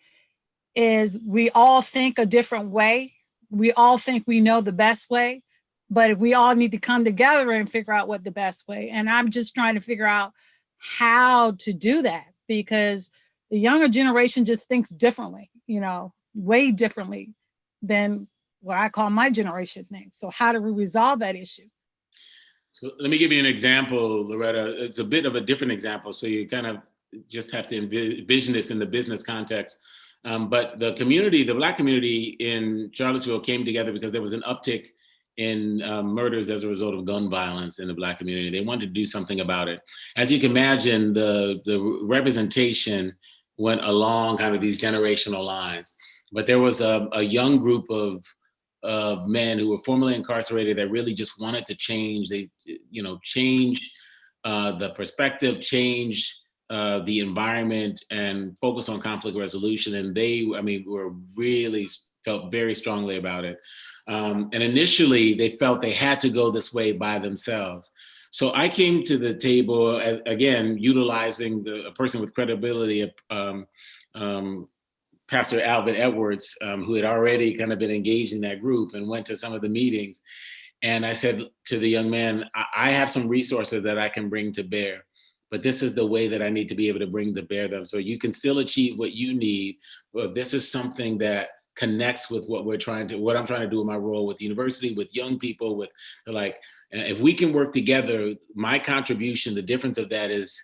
is we all think a different way. We all think we know the best way, but we all need to come together and figure out what the best way. And I'm just trying to figure out how to do that, because the younger generation just thinks differently, you know, way differently than what I call my generation thinks. So how do we resolve that issue? So let me give you an example, Loretta. It's a bit of a different example, so you kind of just have to envision this in the business context. But the community, the Black community in Charlottesville, came together because there was an uptick in murders as a result of gun violence in the Black community. They wanted to do something about it. As you can imagine, the representation went along kind of these generational lines. But there was a young group of men who were formerly incarcerated that really just wanted to change. They, you know, change the perspective, change the environment, and focus on conflict resolution. And they, I mean, felt very strongly about it. And initially they felt they had to go this way by themselves. So I came to the table, again, utilizing a person with credibility, Pastor Alvin Edwards, who had already kind of been engaged in that group and went to some of the meetings. And I said to the young man, I have some resources that I can bring to bear, but this is the way that I need to be able to bring to bear them. So you can still achieve what you need, but this is something that connects with what I'm trying to do in my role with the university, with young people, with like, if we can work together, my contribution, the difference of that is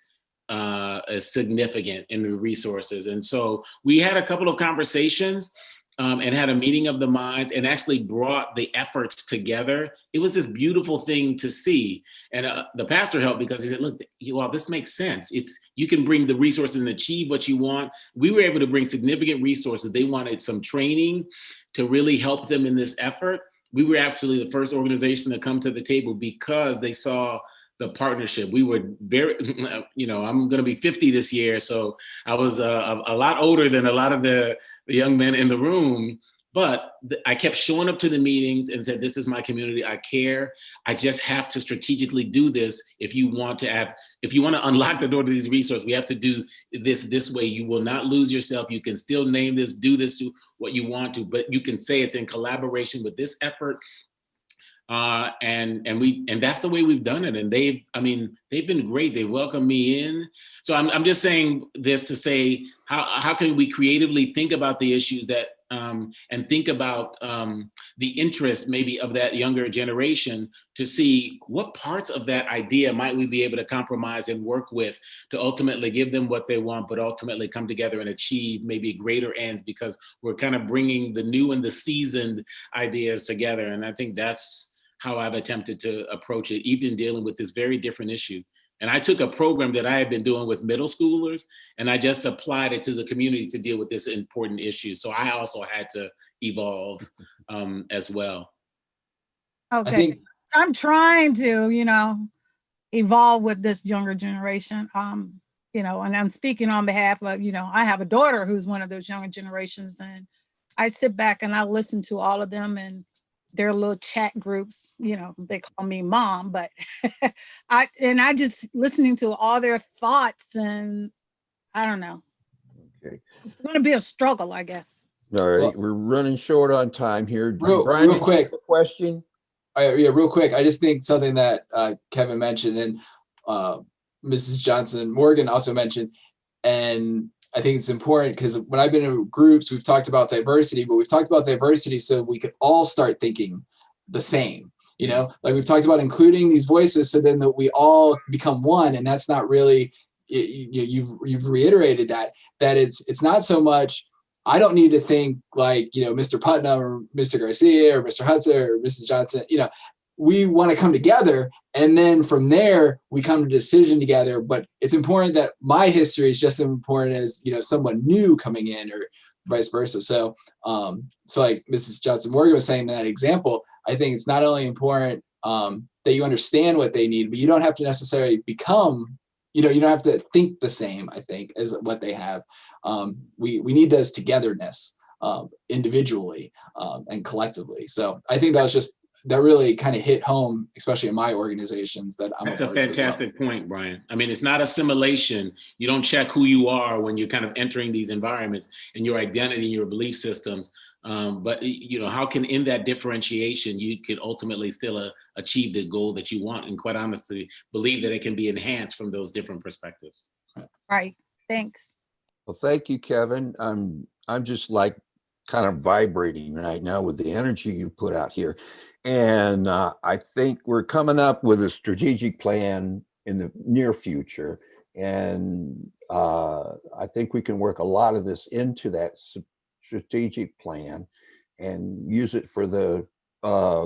significant in the resources. And so we had a couple of conversations and had a meeting of the minds, and actually brought the efforts together. It was this beautiful thing to see. And the pastor helped, because he said, look, this makes sense. You can bring the resources and achieve what you want. We were able to bring significant resources. They wanted some training to really help them in this effort. We were actually the first organization to come to the table because they saw the partnership. We were very, you know, I'm going to be 50 this year, so I was a lot older than a lot of the young men in the room, but I kept showing up to the meetings and said, this is my community, I care. I just have to strategically do this. If you want to unlock the door to these resources, we have to do this way. You will not lose yourself. You can still name this, do this, do what you want to, but you can say it's in collaboration with this effort. And that's the way we've done it. And they've been great. They welcomed me in. So I'm just saying this to say, how can we creatively think about the issues that, and think about the interest maybe of that younger generation, to see what parts of that idea might we be able to compromise and work with to ultimately give them what they want, but ultimately come together and achieve maybe greater ends, because we're kind of bringing the new and the seasoned ideas together. And I think that's how I've attempted to approach it, even dealing with this very different issue. And I took a program that I had been doing with middle schoolers, and I just applied it to the community to deal with this important issue. So I also had to evolve as well. Okay. I'm trying to, evolve with this younger generation. And I'm speaking on behalf of, I have a daughter who's one of those younger generations, and I sit back and I listen to all of them and their little chat groups. They call me mom, but I just listening to all their thoughts, and I don't know. Okay. It's going to be a struggle, I guess. All right, Well, we're running short on time here. real Brian, did you quick. have a question? Yeah, real quick. I just think something that Kevin mentioned and Mrs. Johnson Morgan also mentioned, and I think it's important because when I've been in groups, we've talked about diversity, but we've talked about diversity so we could all start thinking the same. Like we've talked about including these voices so then that we all become one, and that's not really. You've reiterated that it's not so much. I don't need to think like, Mr. Putnam or Mr. Garcia or Mr. Hudson or Mrs. Johnson. We want to come together, and then from there we come to a decision together. But it's important that my history is just as important as someone new coming in, or vice versa. So like Mrs. Johnson Morgan was saying in that example, I think it's not only important that you understand what they need, but you don't have to necessarily become. You don't have to think the same, I think, as what they have. We need those togetherness individually and collectively. So I think that really kind of hit home, especially in my organizations that I'm That's a a part of as well. fantastic point, Brian. I mean, it's not assimilation. You don't check who you are when you're kind of entering these environments and your identity, your belief systems. But how can in that differentiation, you could ultimately still achieve the goal that you want, and quite honestly, believe that it can be enhanced from those different perspectives. Right. Thanks. Well, thank you, Kevin. I'm just like kind of vibrating right now with the energy you put out here. And I think we're coming up with a strategic plan in the near future. And I think we can work a lot of this into that strategic plan and use it for the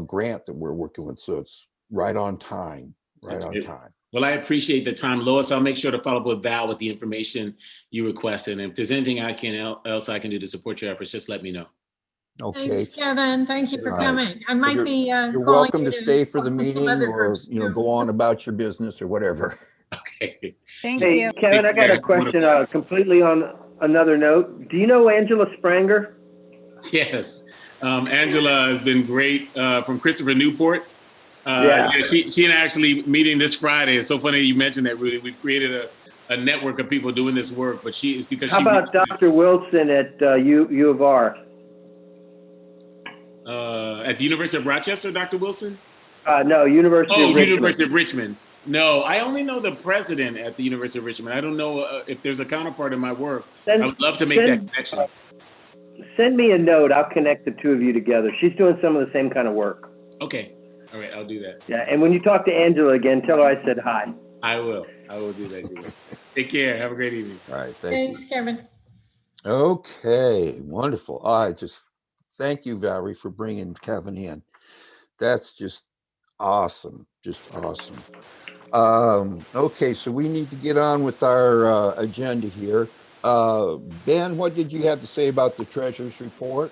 grant that we're working with. So it's right on time, That's on good. time. Well, I appreciate the time, Lois. I'll make sure to follow up with Val with the information you requested. And if there's anything else I can do to support your efforts, just let me know. Okay. Thanks, Kevin. Thank you for All right. coming. I might be You're calling welcome you to stay for the talk to some meeting, other or groups too. go on about your business or whatever. Okay. Thank Hey, you. Kevin, I got a question completely on another note. Do you know Angela Spranger? Yes. Angela has been great from Christopher Newport. Yeah. She and I actually meeting this Friday. It's so funny you mentioned that, Rudy. We've created a network of people doing this work, but she is because How about Dr. Wilson at U of R? At the University of Rochester, Dr. Wilson? No, University of Richmond. University of Richmond. No, I only know the president at the University of Richmond. I don't know if there's a counterpart in my work. I would love to make that connection. Send me a note. I'll connect the two of you together. She's doing some of the same kind of work. Okay. All right, I'll do that. Yeah, and when you talk to Angela again, tell her I said hi. I will do that. Take care. Have a great evening. All right. Thanks, Kevin. Okay, wonderful. I just thank you, Valerie, for bringing Kevin in. That's just awesome. Just awesome. Okay, so we need to get on with our agenda here. Ben, what did you have to say about the treasurer's report?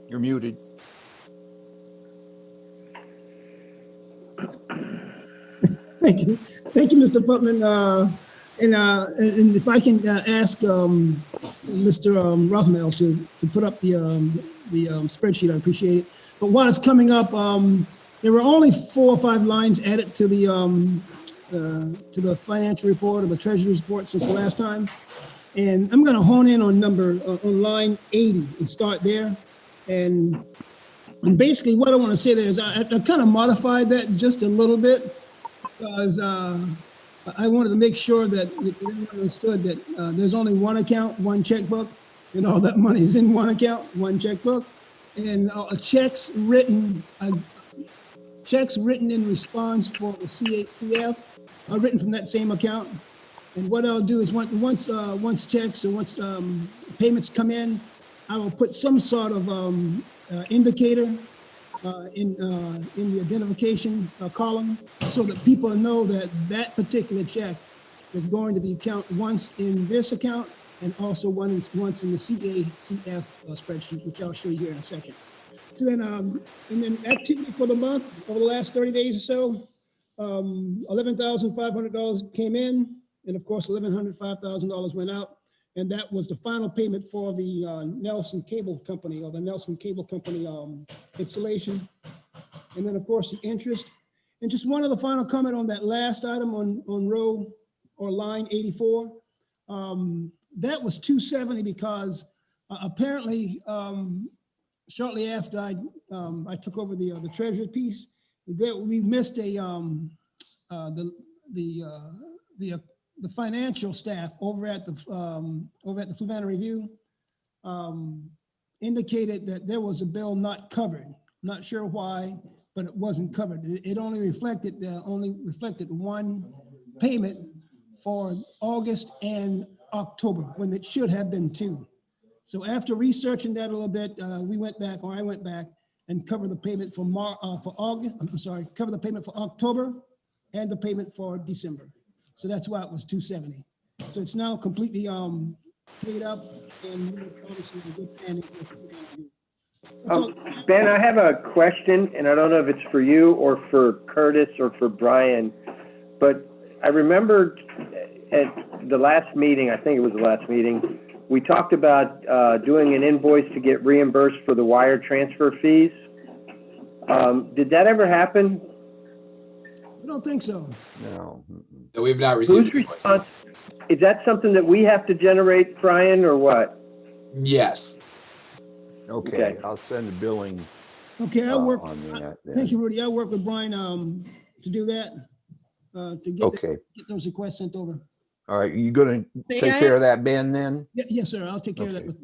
You're muted. Thank you, Mr. Putman. And if I can ask Mr. Rothmel to put up the spreadsheet, I appreciate it. But while it's coming up, there were only 4 or 5 lines added to the financial report or the treasury report since the last time. And I'm going to hone in on on line 80 and start there. And basically what I want to say there is I kind of modified that just a little bit, because I wanted to make sure that everyone understood that there's only one account, one checkbook, and all that money is in one account, one checkbook, and checks written in response for the CHCF are written from that same account. And what I'll do is once checks or once payments come in, I will put some sort of indicator in the identification column, so that people know that that particular check is going to be counted once in this account and also once in the CACF spreadsheet, which I'll show you here in a second. So then, and then activity for the month, over the last 30 days or so, $11,500 came in, and of course, $5,000 went out. And that was the final payment for the Nelson Cable Company, or the Nelson Cable Company installation. And then, of course, the interest. And just one other final comment on that last item on row or line 84. That was 270 because apparently, shortly after I took over the treasury piece, we missed the financial staff over at the Fluvanna Review indicated that there was a bill not covered. Not sure why, but it wasn't covered. It only reflected one payment for August and October when it should have been two. So after researching that a little bit, I went back and covered the payment for cover the payment for October and the payment for December. So that's why it was 270. So it's now completely paid up and obviously in good standing. Ben, I have a question, and I don't know if it's for you or for Curtis or for Brian, but I remember at the last meeting, I think it was the last meeting, we talked about doing an invoice to get reimbursed for the wire transfer fees. Did that ever happen? I don't think so. No. No, we've not received. Who's responsible? Is that something that we have to generate, Brian, or what? Yes. Okay, I'll send the billing Okay, I'll work on that. Thank you, Rudy. I'll work with Brian to do that, to get those requests sent over. All right, you gonna May take I care of ask- that, Ben, then? Yes, sir. I'll take care of that Okay.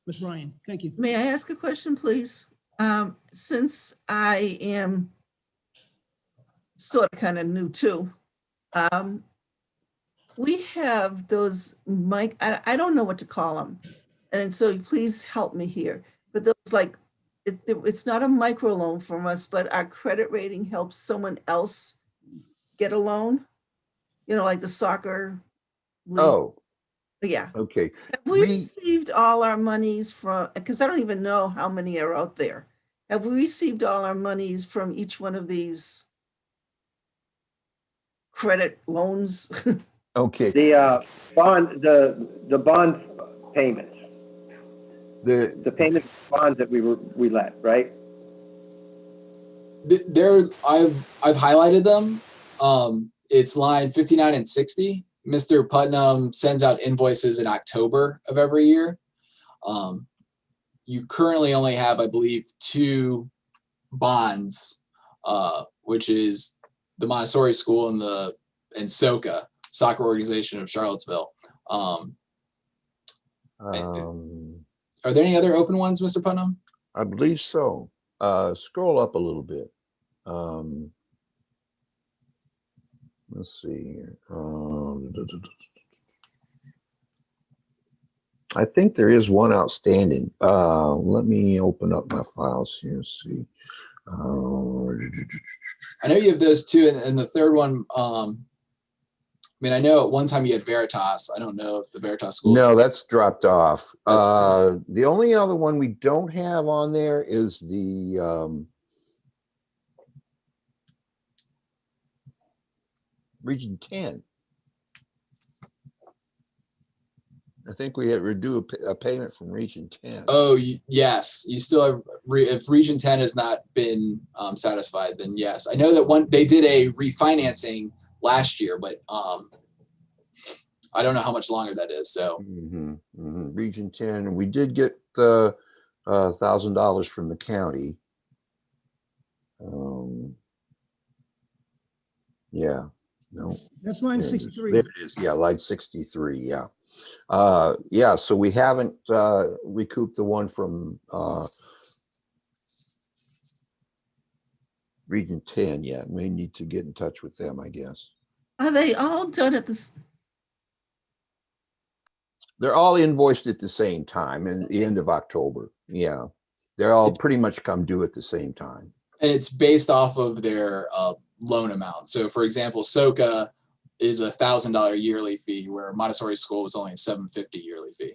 with Brian. Thank you. May I ask a question, please? Since I am sort of kind of new too, we have those I don't know what to call them. And so please help me here. But those it's not a micro loan from us, but our credit rating helps someone else get a loan. You know, like the soccer league. Oh, Yeah. okay. Have we received all our monies from, because I don't even know how many are out there. Have we received all our monies from each one of these credit loans? Okay. The bond payments, the payment bonds that we let, right? I've highlighted them. It's line 59 and 60. Mr. Putnam sends out invoices in October of every year. You currently only have, I believe, 2 bonds, which is the Montessori School and SOCA, Soccer Organization of Charlottesville. Are there any other open ones, Mr. Putnam? I believe so. Scroll up a little bit. Let's see here. I think there is one outstanding. Let me open up my files here. See. I know you have those 2, and the third one. I mean, I know at one time you had Veritas. I don't know if the Veritas schools. No, that's dropped off. The only other one we don't have on there is the Region 10. I think we had due a payment from Region 10. Oh, yes. You still have, if Region 10 has not been satisfied, then yes. I know that they did a refinancing last year, but I don't know how much longer that is. So Region 10, we did get $1,000 from the county. Yeah. No. That's line 63. There it is. Yeah, line 63. Yeah. Yeah, so we haven't recouped the one from Region 10 yet. We need to get in touch with them, I guess. Are they all done at this? They're all invoiced at the same time in the end of October. Yeah. They're all pretty much come due at the same time. And it's based off of their loan amount. So for example, SOCA is $1,000 yearly fee, where Montessori School was only a $750 yearly fee.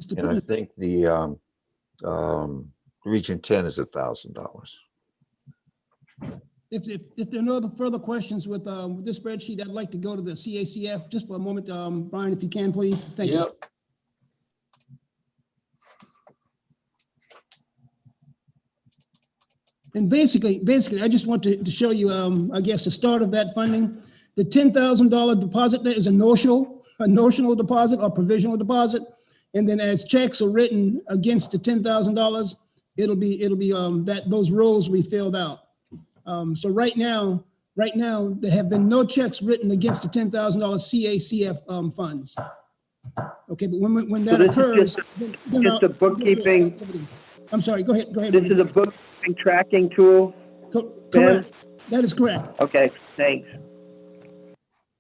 to And put I think the Region 10 is $1,000. If there are no other further questions with this spreadsheet, I'd like to go to the CACF just for a moment. Brian, if you can, please. Thank you. Yep. And basically, I just want to show you, I guess, the start of that funding. The $10,000 deposit there is a notional deposit or provisional deposit. And then as checks are written against the $10,000, it'll be that those rows will be filled out. So right now, there have been no checks written against the $10,000 CACF funds. Okay, but when that occurs, just a bookkeeping. I'm sorry, go ahead. This is a bookkeeping tracking tool? Correct. That is correct. Okay, thanks.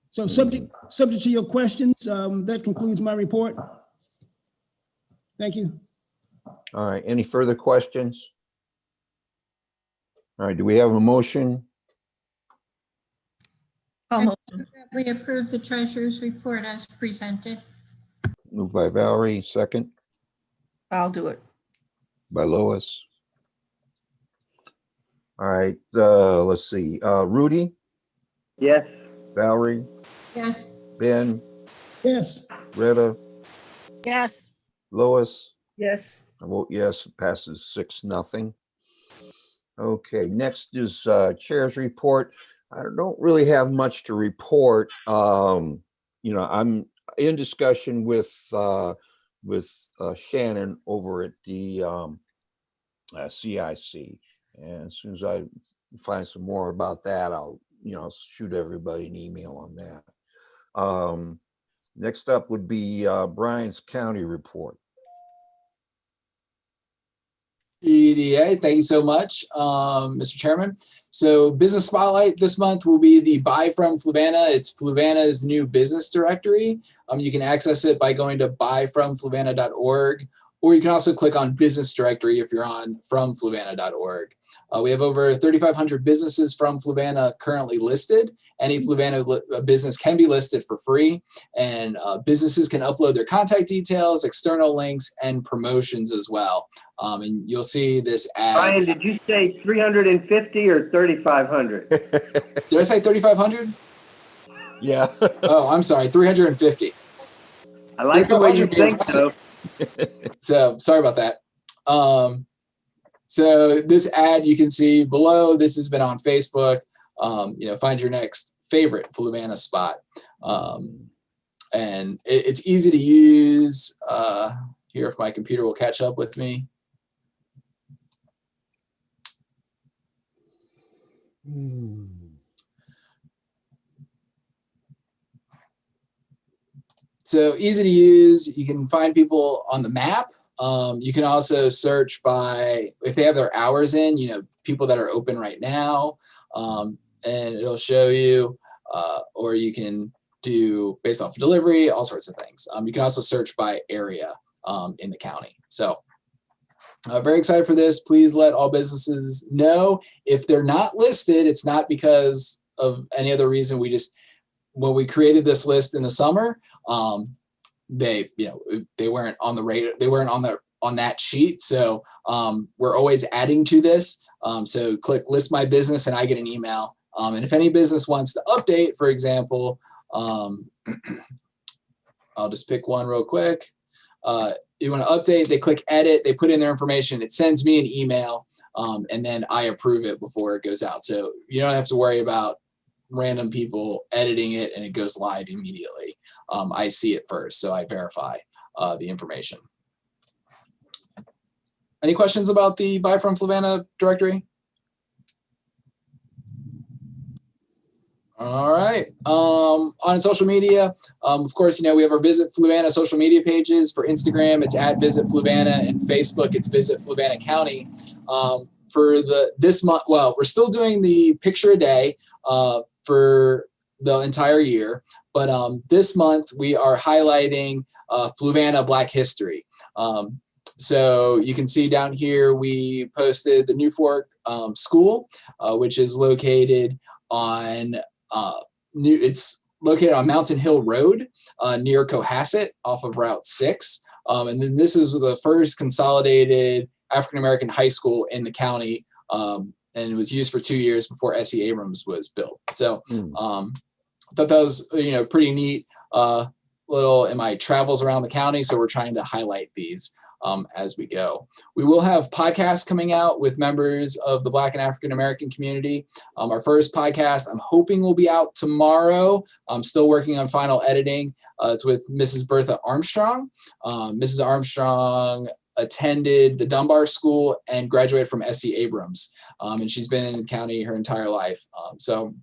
So subject to your questions, that concludes my report. Thank you. All right, any further questions? All right, do we have a motion? We approve the treasurer's report as presented. Moved by Valerie, second I'll do it. by Lois. All right, let's see. Rudy, Yes. Valerie, Yes. Ben, Yes. Retta, Yes. Lois. Yes. I vote yes, it passes 6-0. Okay, next is Chair's report. I don't really have much to report. I'm in discussion with Shannon over at the CIC. And as soon as I find some more about that, I'll shoot everybody an email on that. Next up would be Brian's county report. EDA, thank you so much, Mr. Chairman. So business spotlight this month will be the Buy from Fluvanna. It's Fluvanna's new business directory. You can access it by going to buyfromfluvanna.org, or you can also click on business directory if you're on fromfluvanna.org. We have over 3,500 businesses from Fluvanna currently listed. Any Fluvanna business can be listed for free, and businesses can upload their contact details, external links, and promotions as well. And you'll see this ad. Brian, did you say 350 or 3,500? Did I say 3,500? Yeah. Oh, I'm sorry, 350. I like the way you think, so. So sorry about that. So this ad you can see below, this has been on Facebook. Find your next favorite Fluvanna spot. And it's easy to use. Here, if my computer will catch up with me. So easy to use. You can find people on the map. You can also search by, if they have their hours in, people that are open right now, and it'll show you, or you can do based off of delivery, all sorts of things. You can also search by area in the county. So very excited for this. Please let all businesses know. If they're not listed, it's not because of any other reason. When we created this list in the summer, they weren't on the radar. They weren't on that sheet. So we're always adding to this. So click list my business and I get an email. And if any business wants to update, for example, I'll just pick one real quick. You want to update, they click edit, they put in their information, it sends me an email, and then I approve it before it goes out. So you don't have to worry about random people editing it and it goes live immediately. I see it first, so I verify the information. Any questions about the Buy from Fluvanna directory? All right. On social media, of course, we have our Visit Fluvanna social media pages. For Instagram, it's @VisitFluvanna, and Facebook, it's Visit Fluvanna County. For this month, well, we're still doing the picture a day for the entire year, but this month we are highlighting Fluvanna Black History. So you can see down here we posted the New Fork School, which is located on it's located on Mountain Hill Road near Cohasset off of Route 6. And then this is the first consolidated African-American high school in the county. And it was used for 2 years before S.E. Abrams was built. So I thought that was, pretty neat little in my travels around the county. So we're trying to highlight these as we go. We will have podcasts coming out with members of the Black and African American community. Our first podcast, I'm hoping, will be out tomorrow. I'm still working on final editing. It's with Mrs. Bertha Armstrong. Mrs. Armstrong attended the Dunbar School and graduated from S.E. Abrams. And she's been in the county her entire life. So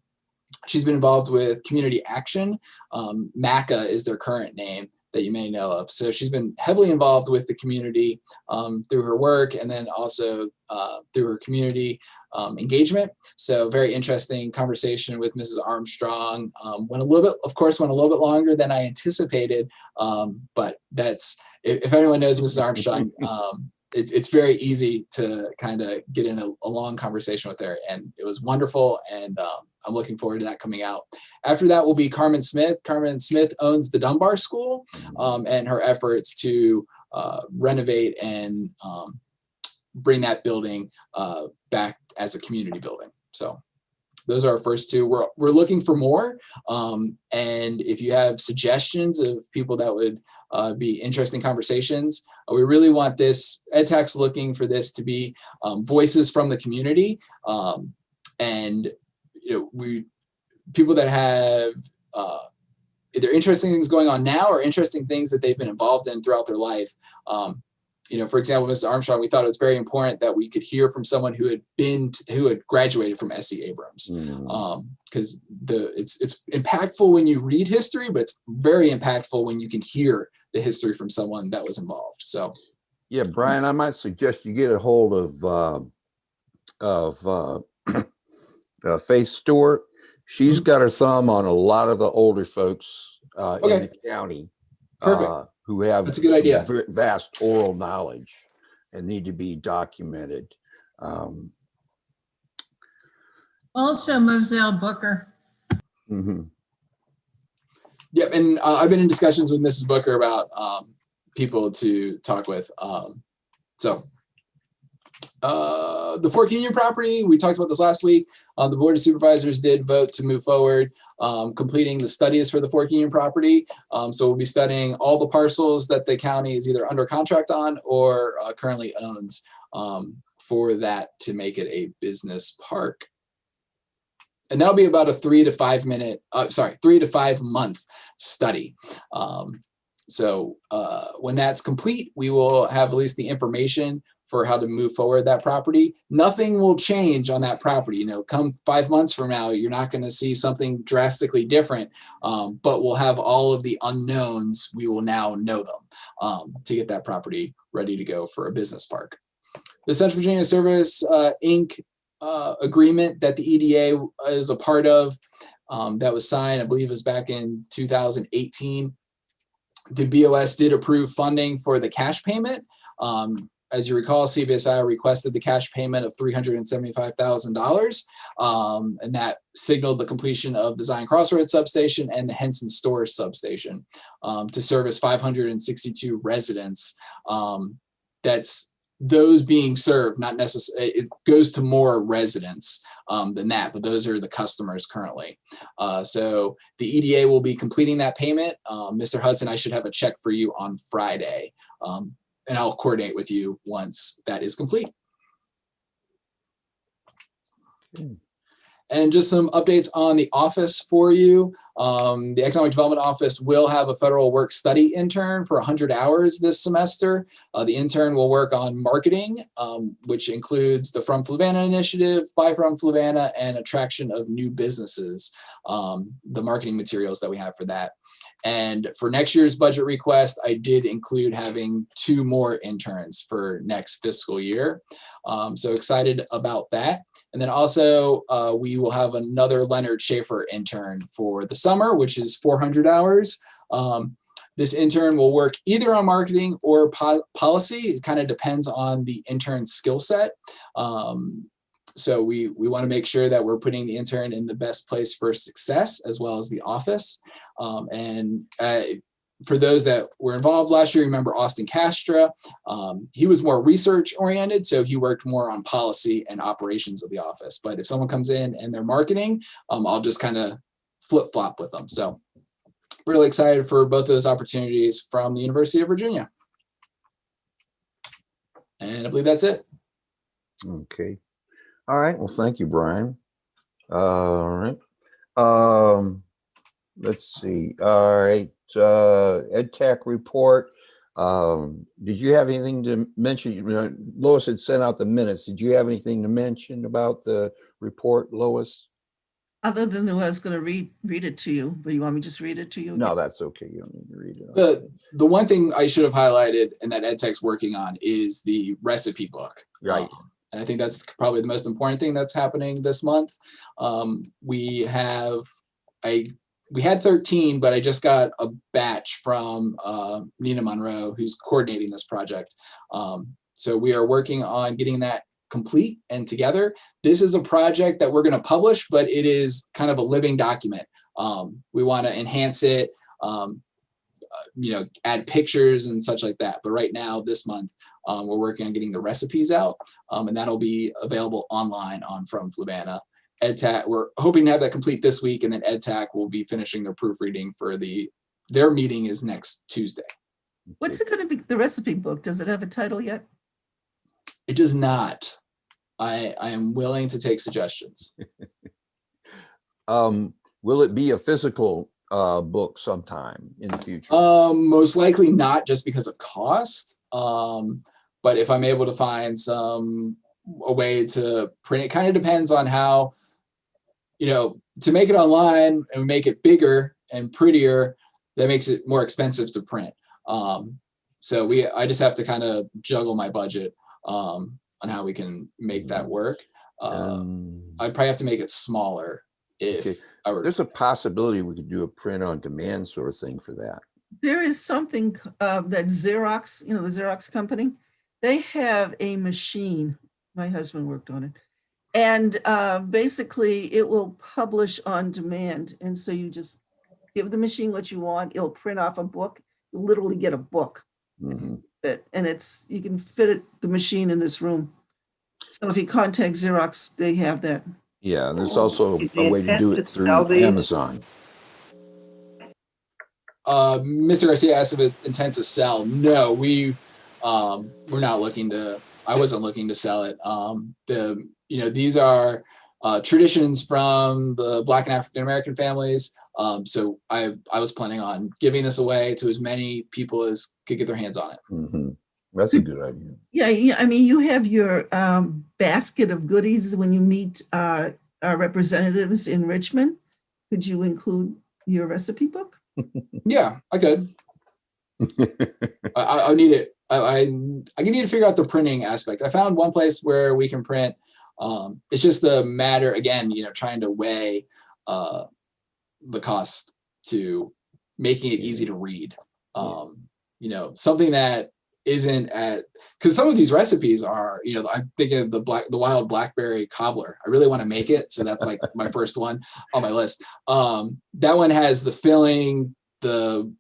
she's been involved with community action. MACA is their current name that you may know of. So she's been heavily involved with the community through her work, and then also through her community engagement. So very interesting conversation with Mrs. Armstrong. Went a little bit longer than I anticipated, but that's, if anyone knows Mrs. Armstrong, it's very easy to kind of get in a long conversation with her, and it was wonderful. And I'm looking forward to that coming out. After that will be Carmen Smith. Carmen Smith owns the Dunbar School, and her efforts to renovate and bring that building back as a community building. So those are our first two. We're looking for more. And if you have suggestions of people that would be interesting conversations, we really want this, EdTech's looking for this to be voices from the community. And people that have either interesting things going on now or interesting things that they've been involved in throughout their life. For example, Mr. Armstrong, we thought it was very important that we could hear from someone who had graduated from S.E. Abrams, because it's impactful when you read history, but it's very impactful when you can hear the history from someone that was involved. So, yeah, Brian, I might suggest you get a hold of Faith Stewart. She's got her thumb on a lot of the older folks in the county. Perfect. Who have That's a good idea. Vast oral knowledge and need to be documented. Also, Moselle Booker. Yep, and I've been in discussions with Mrs. Booker about people to talk with. The Fork Union property, we talked about this last week. The Board of Supervisors did vote to move forward, completing the studies for the Fork Union property. So we'll be studying all the parcels that the county is either under contract on or currently owns for that to make it a business park. And that'll be about a 3 to 5 month study. So when that's complete, we will have at least the information for how to move forward that property. Nothing will change on that property. Come 5 months from now, you're not going to see something drastically different, but we'll have all of the unknowns. We will now know them to get that property ready to go for a business park. The Central Virginia Service Inc. Agreement that the EDA is a part of, that was signed, I believe, was back in 2018. The BOS did approve funding for the cash payment. As you recall, CVSI requested the cash payment of $375,000, and that signaled the completion of the Zion Crossroads substation and the Henson Storage substation to service 562 residents. That's those being served, not necessarily, it goes to more residents than that, but those are the customers currently. So the EDA will be completing that payment. Mr. Hudson, I should have a check for you on Friday. And I'll coordinate with you once that is complete. And just some updates on the office for you. The Economic Development Office will have a federal work study intern for 100 hours this semester. The intern will work on marketing, which includes the From Fluvanna initiative, Buy From Fluvanna, and attraction of new businesses, the marketing materials that we have for that. And for next year's budget request, I did include having 2 more interns for next fiscal year. So excited about that. And then also we will have another Leonard Schaefer intern for the summer, which is 400 hours. This intern will work either on marketing or policy. It kind of depends on the intern's skill set. So we want to make sure that we're putting the intern in the best place for success, as well as the office. And for those that were involved last year, remember Austin Castra. He was more research oriented, so he worked more on policy and operations of the office. But if someone comes in and they're marketing, I'll just kind of flip flop with them. So really excited for both of those opportunities from the University of Virginia. And I believe that's it. Okay. All right. Well, thank you, Brian. All right. Let's see. All right. Ed Tech report. Did you have anything to mention? Lois had sent out the minutes. Did you have anything to mention about the report, Lois? Other than that, I was going to read it to you, but you want me to just read it to you? No, that's okay. You don't need to read it. The one thing I should have highlighted and that Ed Tech's working on is the recipe book. Right. And I think that's probably the most important thing that's happening this month. We had 13, but I just got a batch from Nina Monroe, who's coordinating this project. So we are working on getting that complete and together. This is a project that we're going to publish, but it is kind of a living document. We want to enhance it, add pictures and such like that. But right now, this month, we're working on getting the recipes out, and that'll be available online on From Fluvanna. EdTech, we're hoping to have that complete this week, and then EdTech will be finishing their proofreading for their meeting is next Tuesday. What's it going to be, the recipe book? Does it have a title yet? It does not. I am willing to take suggestions. Will it be a physical book sometime in the future? Most likely not, just because of cost. But if I'm able to find a way to print it, kind of depends on how, to make it online and make it bigger and prettier, that makes it more expensive to print. So I just have to kind of juggle my budget on how we can make that work. I'd probably have to make it smaller if I were. There's a possibility we could do a print on demand sort of thing for that. There is something that Xerox, the Xerox company, they have a machine. My husband worked on it. And basically it will publish on demand. And so you just give the machine what you want. It'll print off a book. You'll literally get a book. Mm-hmm. And you can fit the machine in this room. So if you contact Xerox, they have that. Yeah, and there's also a way to do it through Amazon. Mr. Garcia asked if it intends to sell. No, we're not looking to. I wasn't looking to sell it. These are traditions from the Black and African American families. So I was planning on giving this away to as many people as could get their hands on it. Mm-hmm. That's a good idea. Yeah. I mean, you have your basket of goodies when you meet our representatives in Richmond. Could you include your recipe book? Yeah, I could. I'll need it. I need to figure out the printing aspect. I found one place where we can print. It's just the matter, again, trying to weigh the cost to making it easy to read. Something that isn't because some of these recipes are, I'm thinking of the wild blackberry cobbler. I really want to make it. So that's like my first one on my list. That one has the filling, the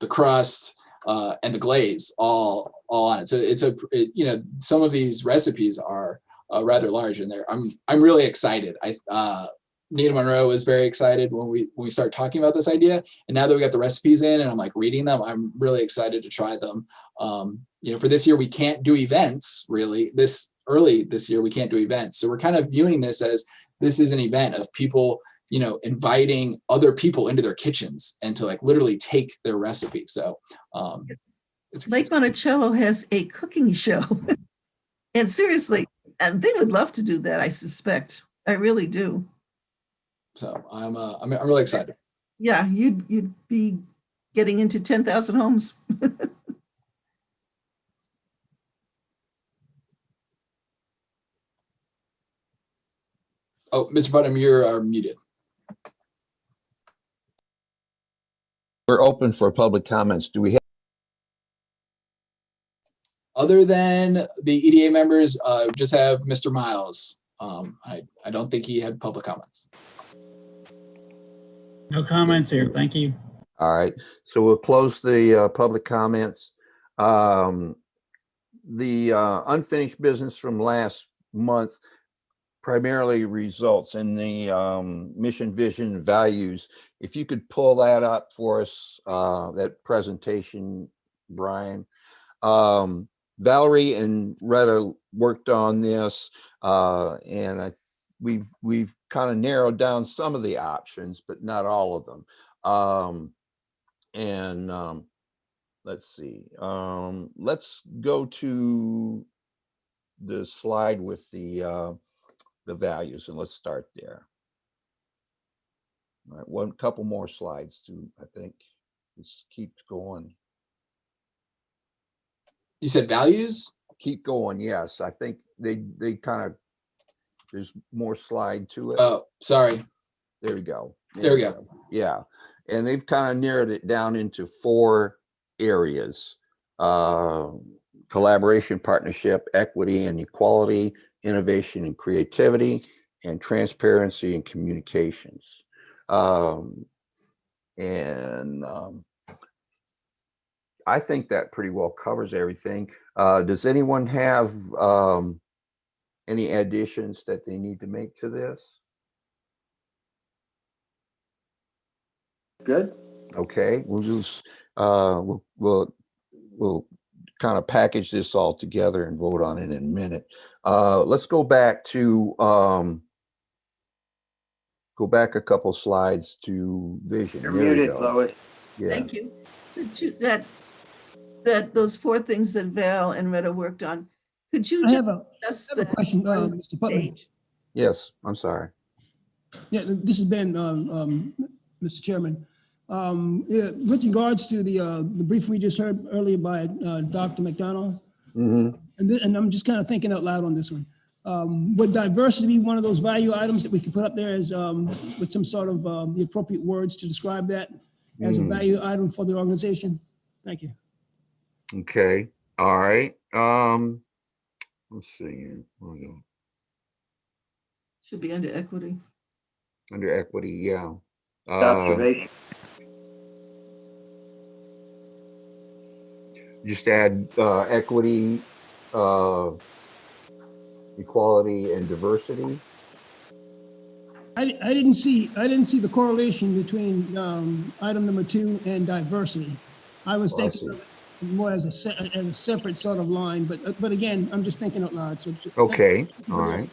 crust, and the glaze all on it. So some of these recipes are rather large in there. I'm really excited. Nina Monroe was very excited when we start talking about this idea, and now that we got the recipes in and I'm like reading them, I'm really excited to try them. For this year we can't do events really. This year we can't do events, so we're kind of viewing this as this is an event of people inviting other people into their kitchens and to like literally take their recipe. So Lake Monticello has a cooking show, and seriously, and they would love to do that. I suspect. I really do. So I'm really excited. Yeah, you'd be getting into 10,000 homes. Oh, Mr. Putnam, you're muted. We're open for public comments. Do we have? Other than the EDA members, just have Mr. Miles. I don't think he had public comments. No comments here. Thank you. All right, so we'll close the public comments. The unfinished business from last month primarily results in the mission, vision, values. If you could pull that up for us, that presentation, Brian. Valerie and Retta worked on this, and we've kind of narrowed down some of the options, but not all of them. Let's see. Let's go to the slide with the values, and let's start there. All right, one couple more slides to, I think. Let's keep going. You said values? Keep going. Yes, I think they kind of, there's more slide to it. Oh, sorry. There we go. There we go. Yeah, and they've kind of narrowed it down into 4 areas: collaboration, partnership, equity and equality, innovation and creativity, and transparency and communications. I think that pretty well covers everything. Does anyone have any additions that they need to make to this? Good. Okay, we'll just we'll kind of package this all together and vote on it in a minute. Let's go back to go back a couple slides to vision. You're There we muted, go. Lois. Yeah. Thank you. Those 4 things that Val and Retta worked on, could you I have a question, Mr. Putman. page? Yes, I'm sorry. Yeah, this has been, Mr. Chairman. Yeah, with regards to the brief we just heard earlier by Dr. McDonald, Mm-hmm. and I'm just kind of thinking out loud on this one. Would diversity be one of those value items that we could put up there as with some sort of the appropriate words to describe that as a value item for the organization? Thank you. Okay. All right. Let's see here. Where we go? Should be under equity. Under equity, yeah. Observation. Just add equity, equality, and diversity. I didn't see the correlation between item number 2 and diversity. I was thinking of it more as a separate sort of line, but again, I'm just thinking out loud. So Okay, all right.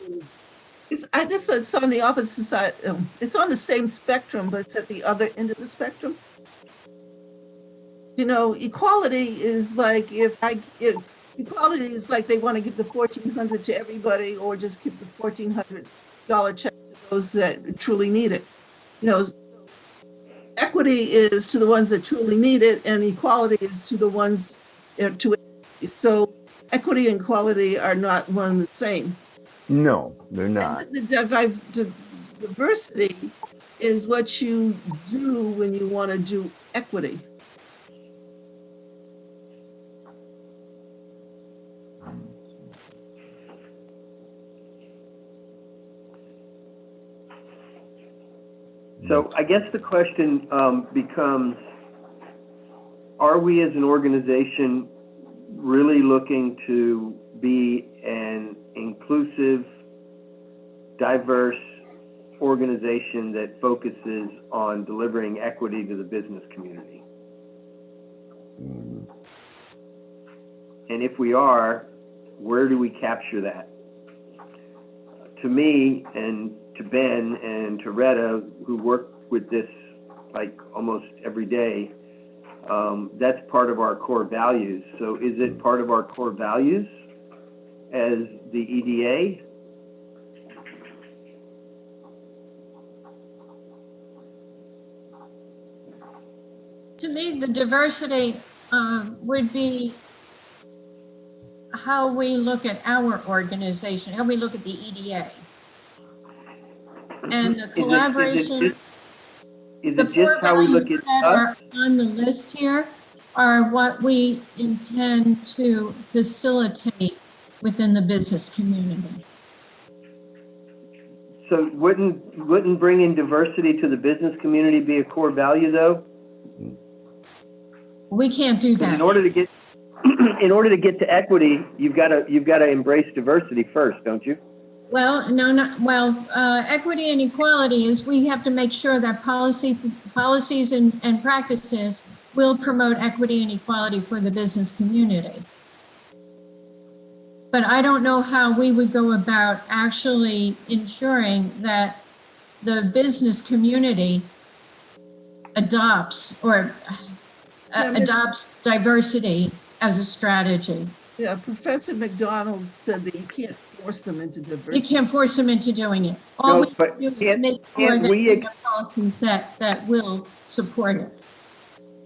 It's on the opposite side. It's on the same spectrum, but it's at the other end of the spectrum. You know, equality is like equality is like they want to give the $1,400 to everybody, or just give the $1,400 check to those that truly need it. You know, equity is to the ones that truly need it, and equality is to the ones to. So equity and equality are not one and the same. No, they're not. And the diversity is what you do when you want to do equity. So I guess the question becomes, are we as an organization really looking to be an inclusive, diverse organization that focuses on delivering equity to the business community? And if we are, where do we capture that? To me, and to Ben and to Retta, who work with this like almost every day, that's part of our core values. So is it part of our core values as the EDA? To me, the diversity would be how we look at our organization, how we look at the EDA. And the collaboration, the 4 values that are on the list here are what we intend to facilitate within the business community. So wouldn't bringing diversity to the business community be a core value though? We can't do Because that. in order to get, in order to get to equity, you've got to embrace diversity first, don't you? Well, no, not, well, equity and equality is we have to make sure that policies and practices will promote equity and equality for the business community. But I don't know how we would go about actually ensuring that the business community adopts or adopts diversity as a strategy. Yeah, Professor McDonald said that you can't force them into diversity. You can't force them into doing it. All No, we but can do is make sure can't that we we have policies that will support it.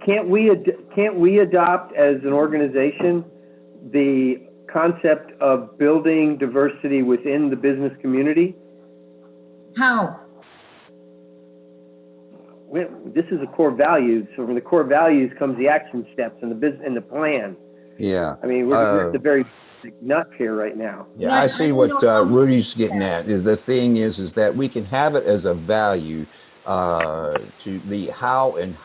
Can't we adopt as an organization the concept of building diversity within the business community? How? This is a core value. So from the core values comes the action steps and the business and the plan. Yeah. I mean, we're at the very nut here right now. Yeah, Yeah, I I see don't what know. Rudy's getting at. Is the thing is that we can have it as a value to the how and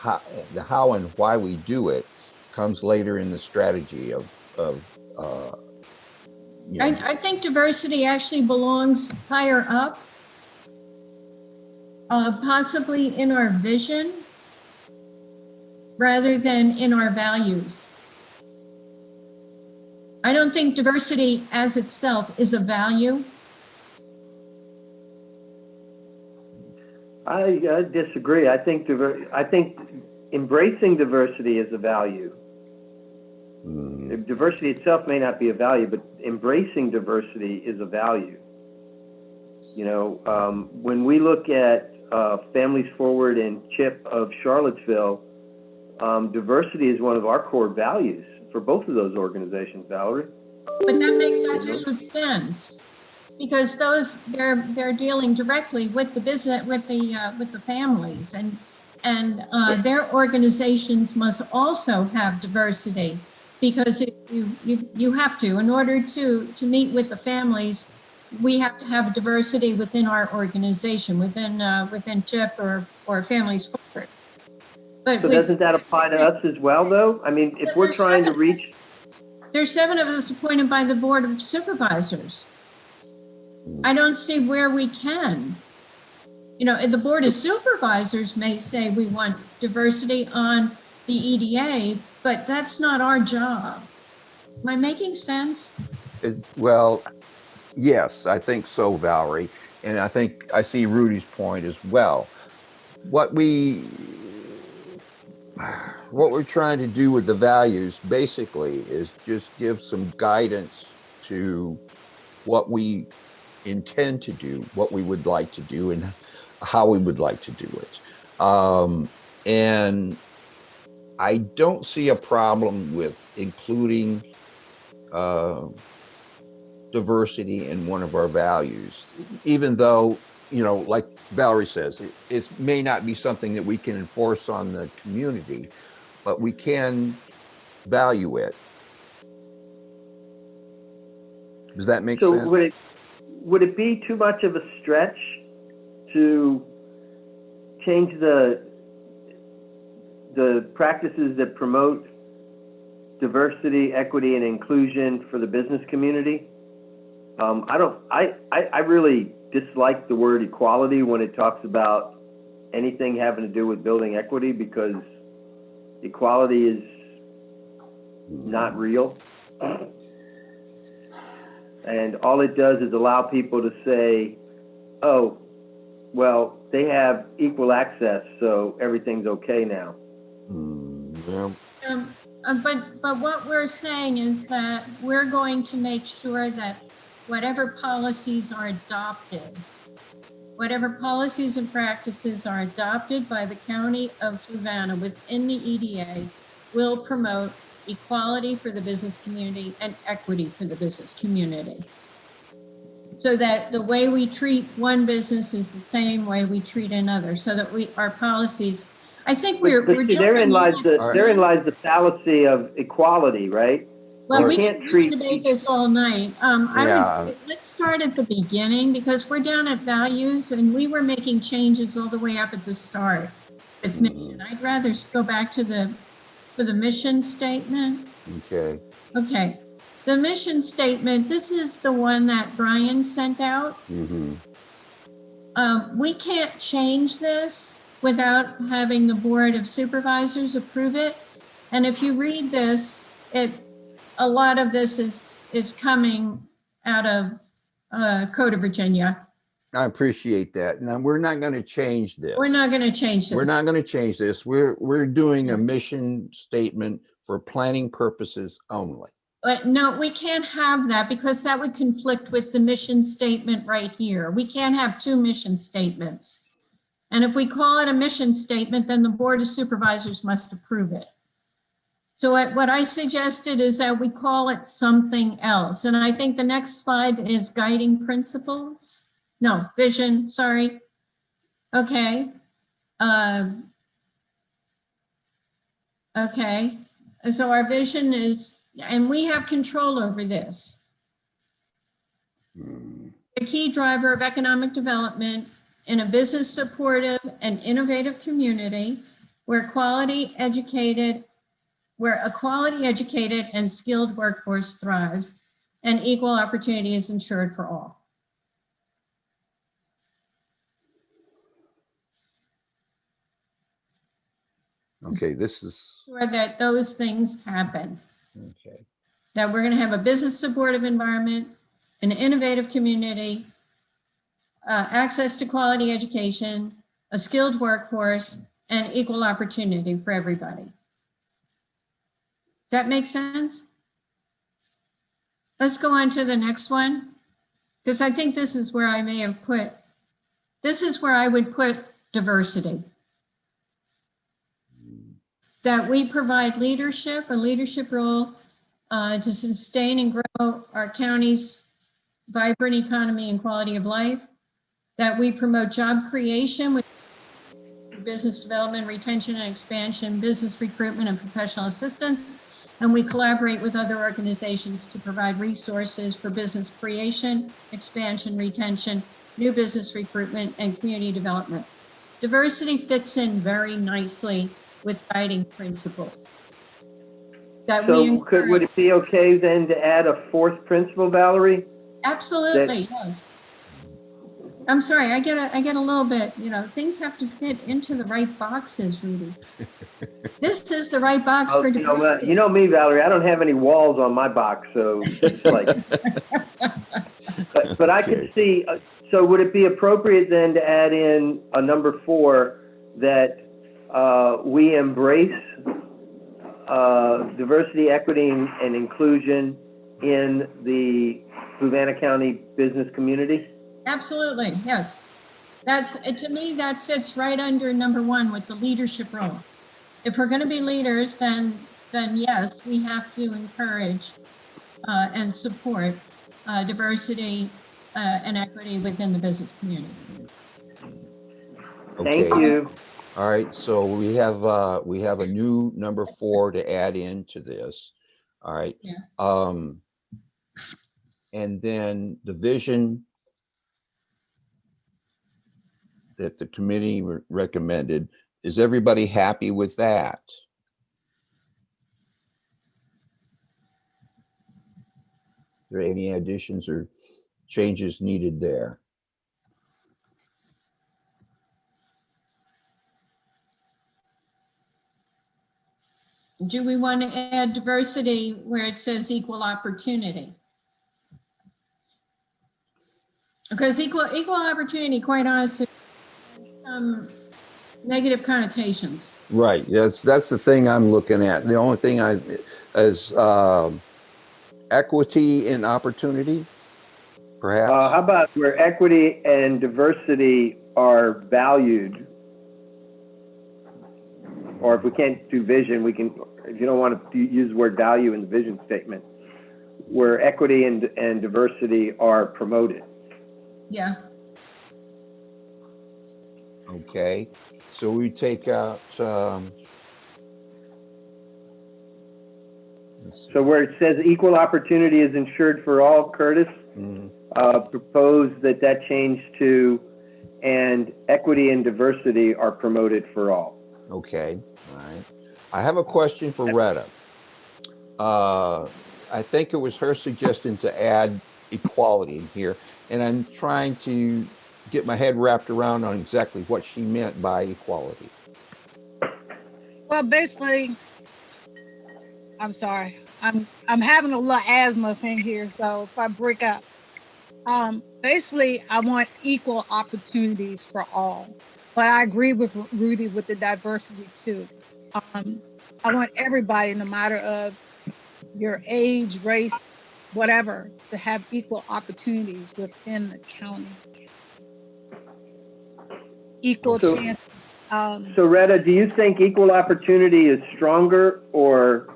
why we do it comes later in the strategy of you know. I think diversity actually belongs higher up, possibly in our vision rather than in our values. I don't think diversity as itself is a value. I disagree. I think embracing diversity is a value. Diversity itself may not be a value, but embracing diversity is a value. You know, when we look at Families Forward and CHIP of Charlottesville, diversity is one of our core values for both of those organizations, Valerie. But that makes absolute sense because they're dealing directly with the business, with the families, and their organizations must also have diversity because you have to, in order to meet with the families, we have to have diversity within our organization, within CHIP or Families Forward. But so doesn't that apply to us as well, though? I mean, if we're trying to reach... There's 7 of us appointed by the Board of Supervisors. I don't see where we can. You know, the Board of Supervisors may say we want diversity on the EDA, but that's not our job. Am I making sense? Well, yes, I think so, Valerie. And I think I see Rudy's point as well. What we're trying to do with the values basically is just give some guidance to what we intend to do, what we would like to do, and how we would like to do it. And I don't see a problem with including diversity in one of our values, even though, you know, like Valerie says, it may not be something that we can enforce on the community, but we can value it. Does that make sense? So would it be too much of a stretch to change the practices that promote diversity, equity, and inclusion for the business community? I really dislike the word equality when it talks about anything having to do with building equity, because equality is not real. And all it does is allow people to say, oh, well, they have equal access, so everything's okay now. Yeah. But what we're saying is that we're going to make sure that whatever policies are adopted, whatever policies and practices are adopted by the County of Fluvanna within the EDA will promote equality for the business community and equity for the business community. So that the way we treat one business is the same way we treat another, so that our policies, I think we're therein lies the fallacy of equality, right? Well, we can debate this all night. I would say, let's start at the beginning, because we're down at values and we were making changes all the way up at the start. It's mission. I'd rather go back to the for the mission statement. Okay. Okay, the mission statement, this is the one that Brian sent out. Mm-hmm. We can't change this without having the Board of Supervisors approve it. And if you read this, a lot of this is coming out of Code of Virginia. I appreciate that. Now, we're not going to change this. We're not going to change this. We're not going to change this. We're doing a mission statement for planning purposes only. But no, we can't have that because that would conflict with the mission statement right here. We can't have two mission statements. And if we call it a mission statement, then the Board of Supervisors must approve it. So what I suggested is that we call it something else. And I think the next slide is guiding principles. No, vision, sorry. Okay. Okay. And so our vision is, and we have control over this. A key driver of economic development in a business supportive and innovative community where a quality educated and skilled workforce thrives and equal opportunity is ensured for all. Okay, this is, Sure that those things happen. okay. That we're going to have a business supportive environment, an innovative community, access to quality education, a skilled workforce, and equal opportunity for everybody. Does that make sense? Let's go on to the next one, because I think this is where I may have put, this is where I would put diversity. That we provide leadership, a leadership role to sustain and grow our county's vibrant economy and quality of life. That we promote job creation with business development, retention and expansion, business recruitment and professional assistance. And we collaborate with other organizations to provide resources for business creation, expansion, retention, new business recruitment, and community development. Diversity fits in very nicely with guiding principles. That So would it be okay then to add a fourth principle, Valerie? Absolutely, yes. I'm sorry, I get a little bit, things have to fit into the right boxes, Rudy. This is the right box for diversity. You know me, Valerie, I don't have any walls on my box, so it's like, but I can see, so would it be appropriate then to add in a number 4 that we embrace diversity, equity, and inclusion in the Fluvanna County business community? Absolutely, yes. To me, that fits right under number 1 with the leadership role. If we're going to be leaders, then yes, we have to encourage and support diversity and equity within the business community. Thank you. All right, so we have a new number 4 to add into this. All right. Yeah. And then the vision that the committee recommended, is everybody happy with that? Are there any additions or changes needed there? Do we want to add diversity where it says equal opportunity? Because equal opportunity, quite honestly, has some negative connotations. Right. That's the thing I'm looking at. The only thing is equity and opportunity, perhaps. How about where equity and diversity are valued? Or if we can't do vision, we can, if you don't want to use the word value in the vision statement, where equity and diversity are promoted. Yeah. Okay. So we take out. So where it says equal opportunity is ensured for all, Curtis, propose that change to, and equity and diversity are promoted for all. Okay. All right. I have a question for Retta. I think it was her suggestion to add equality in here, and I'm trying to get my head wrapped around on exactly what she meant by equality. Well, basically, I'm sorry. I'm having a little asthma thing here, so if I break up. Basically, I want equal opportunities for all, but I agree with Rudy with the diversity too. I want everybody, no matter of your age, race, whatever, to have equal opportunities within the county. Equal So- chance. So Retta, do you think equal opportunity is stronger, or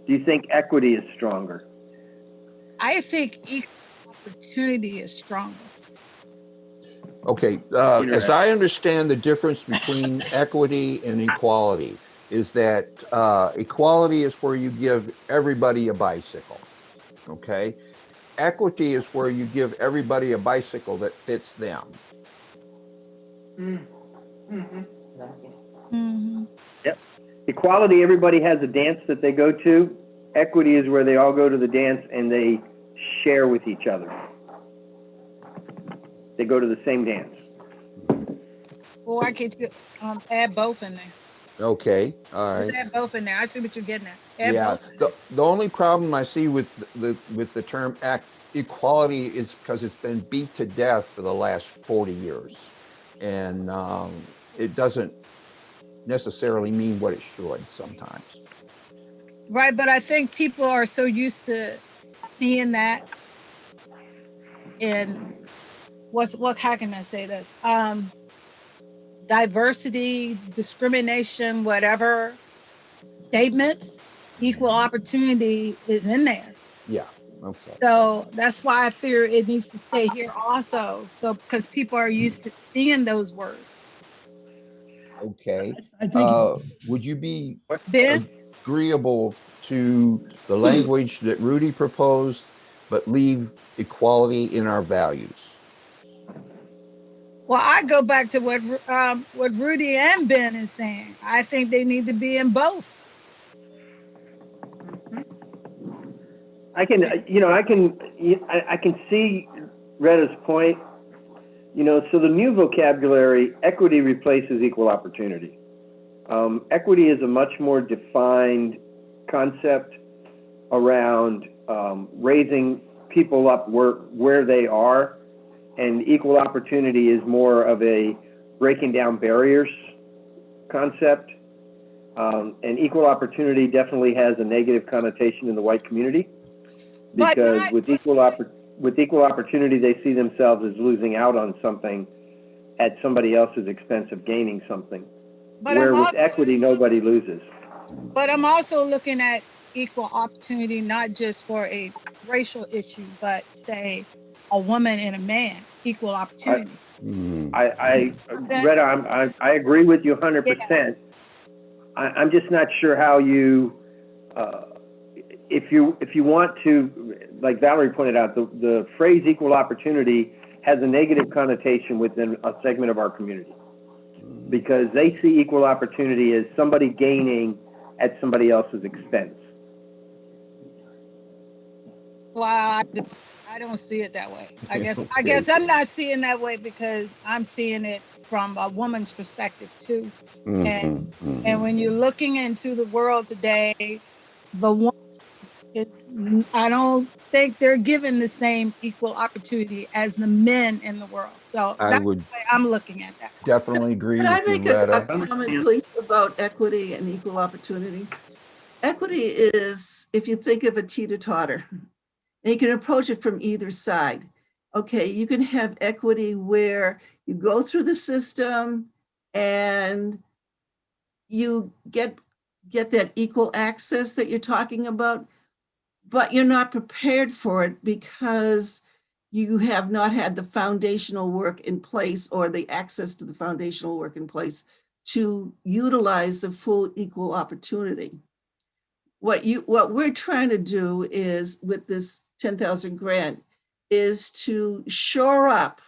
do you think equity is stronger? I think equal opportunity is stronger. Okay, as I understand the difference between equity and equality is that equality is where you give everybody a bicycle, okay? Equity is where you give everybody a bicycle that fits them. Mm-hmm. Yep. Equality, everybody has a dance that they go to. Equity is where they all go to the dance and they share with each other. They go to the same dance. Or I could add both in there. Okay, all right. Just add both in there. I see what you're getting at. Add Yeah, both in there. the only problem I see with the term equality is because it's been beat to death for the last 40 years. And it doesn't necessarily mean what it should sometimes. Right, but I think people are so used to seeing that in how can I say this? Diversity, discrimination, whatever statements, equal opportunity is in there. Yeah, okay. So that's why I fear it needs to stay here also. So because people are used to seeing those words. Okay. I think Would you be Ben? agreeable to the language that Rudy proposed, but leave equality in our values? Well, I go back to what Rudy and Ben is saying. I think they need to be in both. I can see Retta's point. So the new vocabulary, equity replaces equal opportunity. Equity is a much more defined concept around raising people up where they are, and equal opportunity is more of a breaking down barriers concept. And equal opportunity definitely has a negative connotation in the white community, because with equal opportunity, they see themselves as losing out on something at somebody else's expense of gaining something. Where with equity, nobody loses. But I'm also looking at equal opportunity, not just for a racial issue, but say a woman and a man, equal opportunity. Retta, I agree with you 100%. Yeah. I'm just not sure how you, if you want to, like Valerie pointed out, the phrase equal opportunity has a negative connotation within a segment of our community, because they see equal opportunity as somebody gaining at somebody else's expense. Well, I don't see it that way. I guess I'm not seeing that way because I'm seeing it from a woman's perspective too. And when you're looking into the world today, the woman I don't think they're given the same equal opportunity as the men in the world. So that's the way I'm looking at that. Definitely agree with you, Can I Retta. make a comment, please, about equity and equal opportunity? Equity is, if you think of a teeter-totter, and you can approach it from either side. Okay, you can have equity where you go through the system and you get that equal access that you're talking about, but you're not prepared for it because you have not had the foundational work in place or the access to the foundational work in place to utilize the full equal opportunity. What we're trying to do is, with this 10,000 grant, is to shore up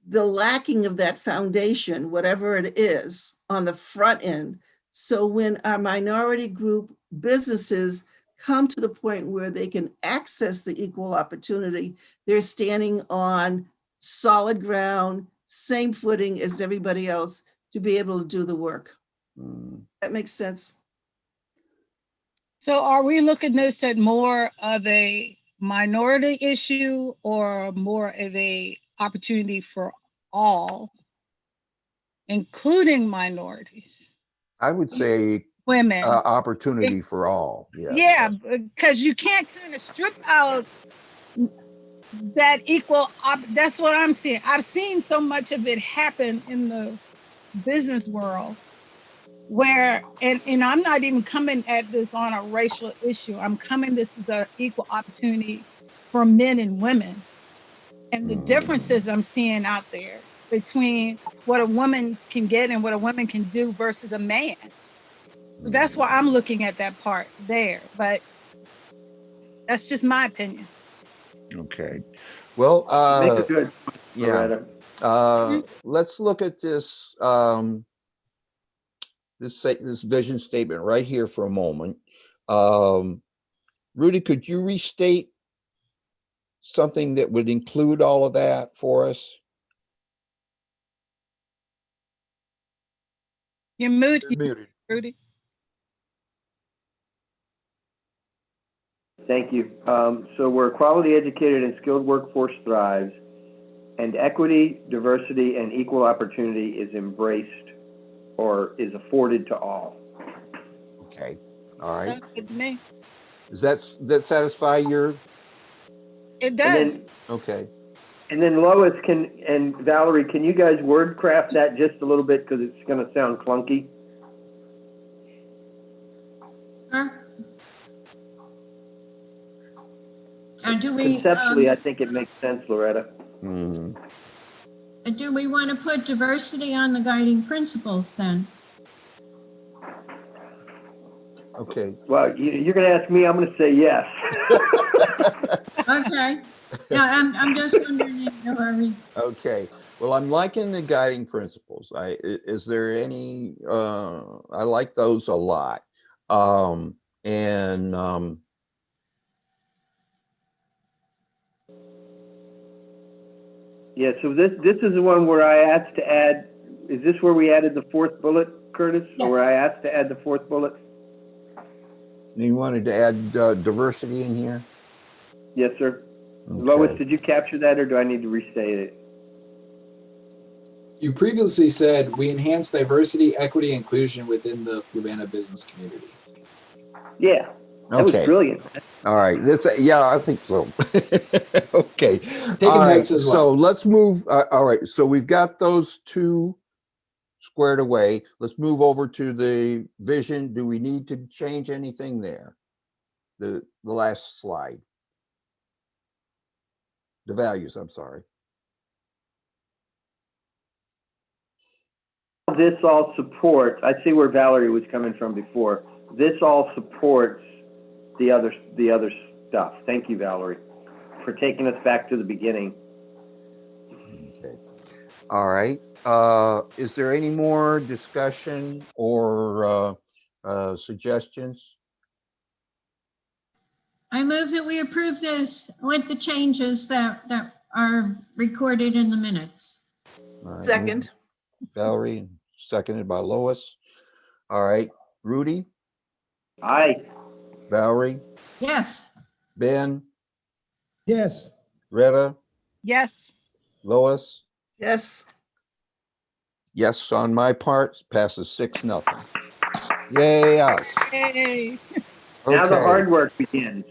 the lacking of that foundation, whatever it is, on the front end, So when our minority group businesses come to the point where they can access the equal opportunity, they're standing on solid ground, same footing as everybody else to be able to do the work. That makes sense. So are we looking this at more of a minority issue or more of a opportunity for all, including minorities, I would say women? opportunity for all. Yes. Yeah, because you can't kind of strip out that that's what I'm seeing. I've seen so much of it happen in the business world where, and I'm not even coming at this on a racial issue. This is an equal opportunity for men and women. And the differences I'm seeing out there between what a woman can get and what a woman can do versus a man. So that's why I'm looking at that part there. But that's just my opinion. Okay. Well, Make a good point, yeah. Loretta. Let's look at this this vision statement right here for a moment. Rudy, could you restate something that would include all of that for us? You're muted, You're muted. Rudy. Thank you. So where quality educated and skilled workforce thrives and equity, diversity, and equal opportunity is embraced or is afforded to all. Okay. All right. Sounds good to me. Does that satisfy your? It does. Okay. And then Lois and Valerie, can you guys word craft that just a little bit because it's going to sound clunky? Do we, Conceptually, I think it makes sense, Loretta. do we want to put diversity on the guiding principles then? Okay. Well, you're going to ask me, I'm going to say yes. Okay. Yeah, I'm just wondering if you are. Okay. Well, I'm liking the guiding principles. Is there any? I like those a lot. Yeah. So this is the one where I asked to add. Is this where we added the fourth bullet, Curtis? Yes. Or where I asked to add the fourth bullet? You wanted to add diversity in here? Yes, sir. Okay. Lois, did you capture that, or do I need to restate it? You previously said we enhance diversity, equity, inclusion within the Fluvanna business community. Yeah, that was Okay. brilliant. All right. Yeah, I think so. Okay. Taking All right. notes as well. So let's move. All right. So we've got those two squared away. Let's move over to the vision. Do we need to change anything there? The last slide. The values, I'm sorry. This all supports, I see where Valerie was coming from before. This all supports the other stuff. Thank you, Valerie, for taking us back to the beginning. Okay. All right. Is there any more discussion or suggestions? I move that we approve this with the changes that are recorded in the minutes. All right. Second. Valerie, seconded by Lois. All right. Rudy, Aye. Valerie, Yes. Ben, Yes. Retta, Yes. Lois. Yes. Yes, on my part, passes 6-0. Yay, us. Hey. Now the Okay. hard work begins.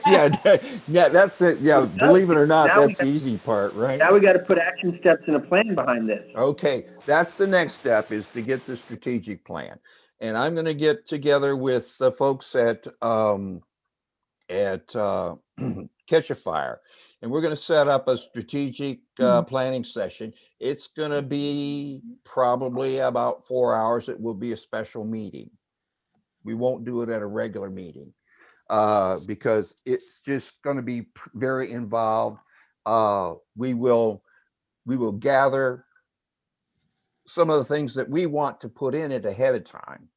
yeah, that's it. Yeah, believe it or not, Now we that's the easy part, right? Now we got to put action steps and a plan behind this. Okay, that's the next step, is to get the strategic plan. And I'm going to get together with the folks at Catch a Fire, and we're going to set up a strategic planning session. It's going to be probably about 4 hours. It will be a special meeting. We won't do it at a regular meeting because it's just going to be very involved. We will gather some of the things that we want to put in it ahead of time.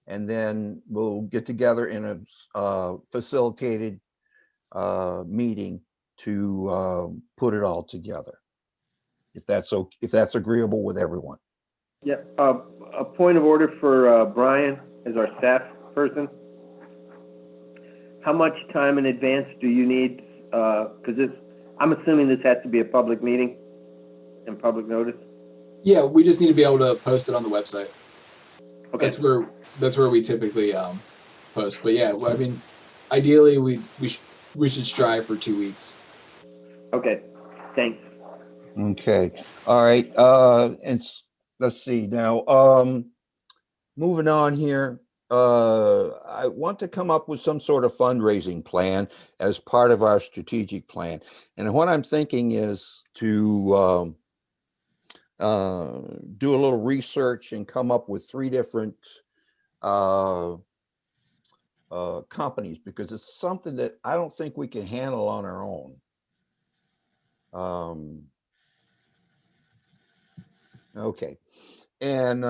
And then we'll get together in a facilitated meeting to put it all together. If that's agreeable with everyone. Yeah, a point of order for Brian as our staff person. How much time in advance do you need? Because I'm assuming this has to be a public meeting and public notice. Yeah, we just need to be able to post it on the website. Okay. That's where we typically post. But yeah, I mean, ideally we should strive for 2 weeks. Okay, thanks. Okay, all right. Let's see now. Moving on here. I want to come up with some sort of fundraising plan as part of our strategic plan. And what I'm thinking is to do a little research and come up with 3 different companies, because it's something that I don't think we can handle on our own. Okay. And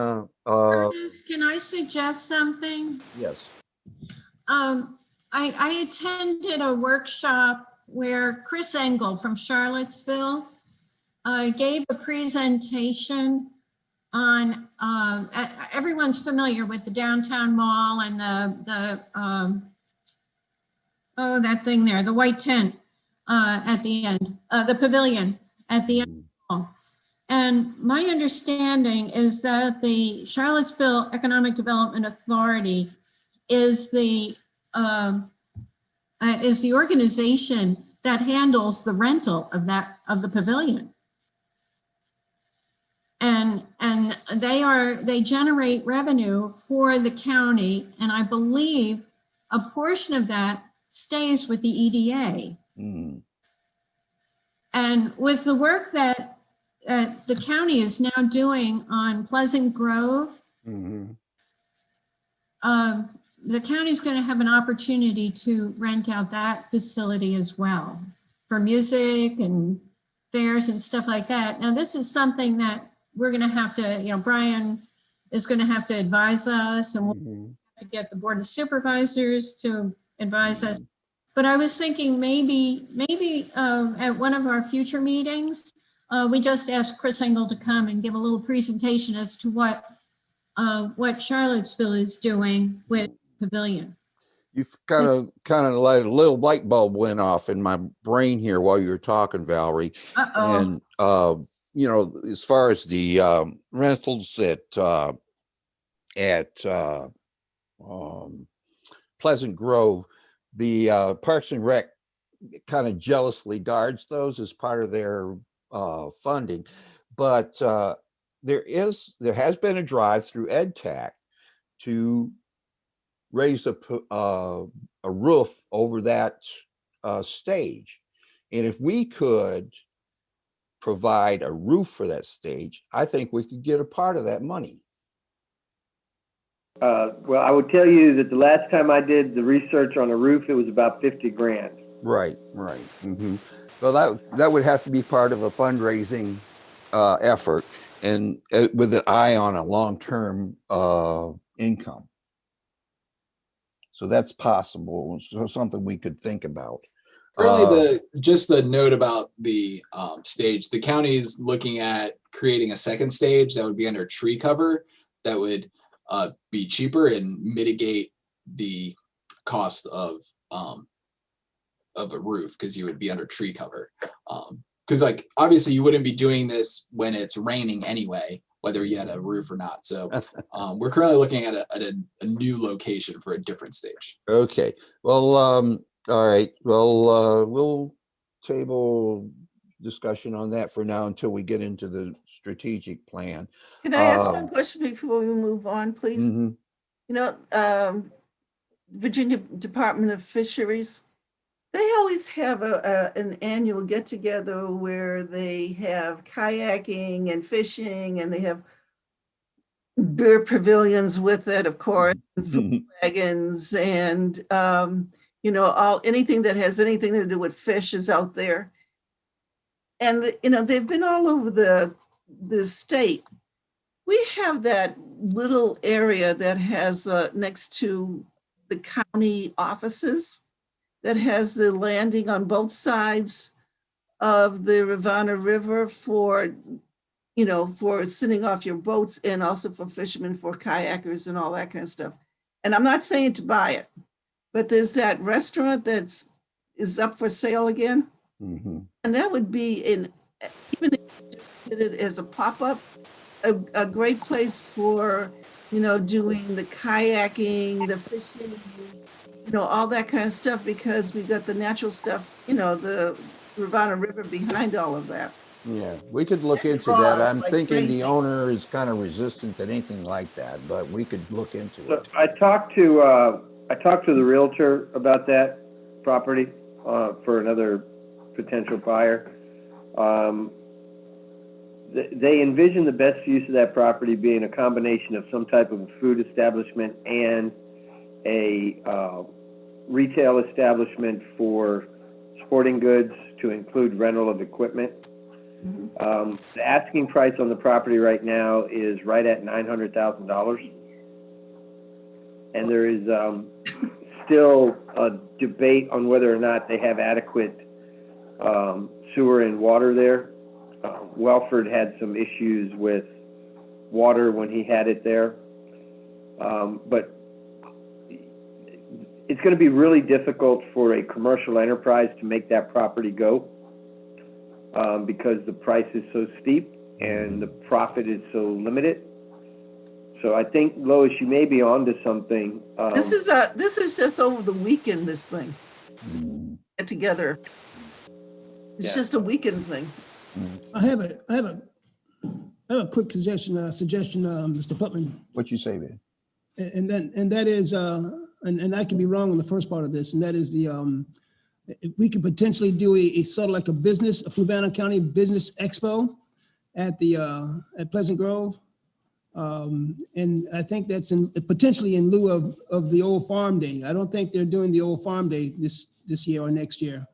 Curtis, can I suggest something? yes. I attended a workshop where Chris Engel from Charlottesville gave a presentation on, everyone's familiar with the downtown mall and that thing there, the white tent at the end, the pavilion at the end of the mall. And my understanding is that the Charlottesville Economic Development Authority is the organization that handles the rental of the pavilion. And they generate revenue for the county, and I believe a portion of that stays with the EDA. Mm. And with the work that the county is now doing on Pleasant Grove, Mm-hmm. the county is going to have an opportunity to rent out that facility as well for music and fairs and stuff like that. Now, this is something that we're going to have to, Brian is going to have to advise us, and we'll have to get the Board of Supervisors to advise us. But I was thinking maybe at one of our future meetings, we just ask Chris Engel to come and give a little presentation as to what Charlottesville is doing with Pavilion. You've kind of like a little light bulb went off in my brain here while you were talking, Valerie. Uh-oh. And as far as the rentals at Pleasant Grove, the Parks and Rec kind of jealously guards those as part of their funding, but there has been a drive through EdTech to raise a roof over that stage, and if we could provide a roof for that stage, I think we could get a part of that money. Well, I would tell you that the last time I did the research on a roof, it was about 50 grand. Right. Mm-hmm. Well, that would have to be part of a fundraising effort, and with an eye on a long-term income. So that's possible. So something we could think about. Currently, just the note about the stage, the county is looking at creating a second stage that would be under tree cover that would be cheaper and mitigate the cost of a roof, because you would be under tree cover. Because obviously you wouldn't be doing this when it's raining anyway, whether you had a roof or not. So we're currently looking at a new location for a different stage. Okay. Well, all right. Well, we'll table discussion on that for now until we get into the strategic plan. Can I ask one question before we move on, please? Mm-hmm. Virginia Department of Fisheries, they always have an annual get together where they have kayaking and fishing, and they have beer pavilions with it, of course, and food wagons, and anything that has anything to do with fish is out there. And they've been all over the state. we have that little area that has next to the county offices that has the landing on both sides of the Fluvanna River for, you know, for sitting off your boats and also for fishermen, for kayakers and all that kind of stuff. And I'm not saying to buy it, but there's that restaurant is up for sale again. Mhm. And that would be even if you did it as a pop-up, a great place for, you know, doing the kayaking, the fishing, you know, all that kind of stuff, because we got the natural stuff, you know, the Fluvanna River behind all of that. Yeah, we could look That into that. draws I'm like thinking crazy. the owner is kind of resistant to anything like that, but we could look into So it. I talked to the realtor about that property for another potential buyer. They envision the best use of that property being a combination of some type of a food establishment and a retail establishment for sporting goods, to include rental of equipment. The asking price on the property right now is right at $900,000. And there is still a debate on whether or not they have adequate sewer and water there. Welford had some issues with water when he had it there. But it's going to be really difficult for a commercial enterprise to make that property go because the price is so steep and the profit is so limited. So I think, Lois, you may be onto something. This is just over the weekend, this thing. Get together. It's just a weekend thing. I have a quick suggestion, Mr. Putman. What you say, man? And that is, and I could be wrong on the first part of this, and that is if we could potentially do a sort of like a Fluvanna County Business Expo at Pleasant Grove. And I think that's potentially in lieu of the Old Farm Day. I don't think they're doing the Old Farm Day this year or next year.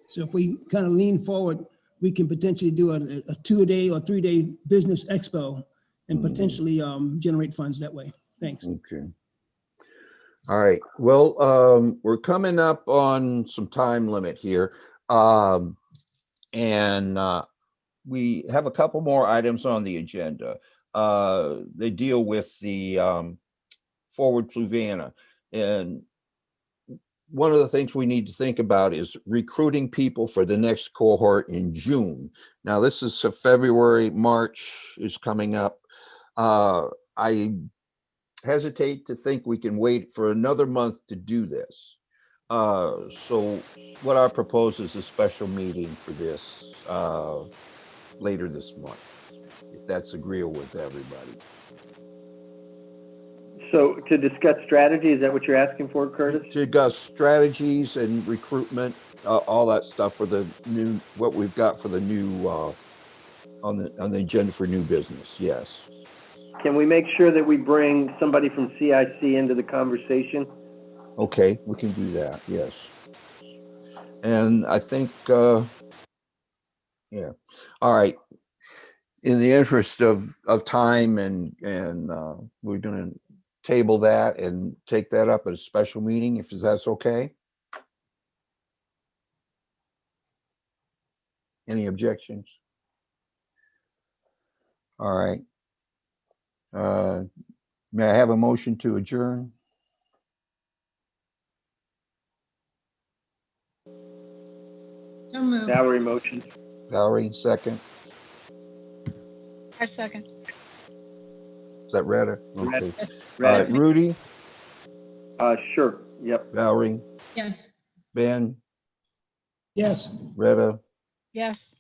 So if we kind of lean forward, we can potentially do a 2-day or 3-day business expo and potentially generate funds that way. Thanks. Okay. All right. Well, we're coming up on some time limit here. And we have a couple more items on the agenda. They deal with the Forward Fluvanna. And one of the things we need to think about is recruiting people for the next cohort in June. Now, this is February, March is coming up. I hesitate to think we can wait for another month to do this. So what I propose is a special meeting for this later this month, if that's agreeable with everybody. So to discuss strategy, is that what you're asking for, Curtis? To discuss strategies and recruitment, all that stuff for the new, what we've got for the new, on the agenda for new business, yes. Can we make sure that we bring somebody from CIC into the conversation? Okay, we can do that, yes. And I think, yeah, all right. In the interest of time and we're gonna table that and take that up at a special meeting, if that's okay. Any objections? All right. May I have a motion to adjourn? So moved. Valerie motion. Valerie, second. I second. Is that Retta? Okay. Retta. Rudy, Sure, yep. Valerie, Yes. Ben, Yes. Retta, Yes.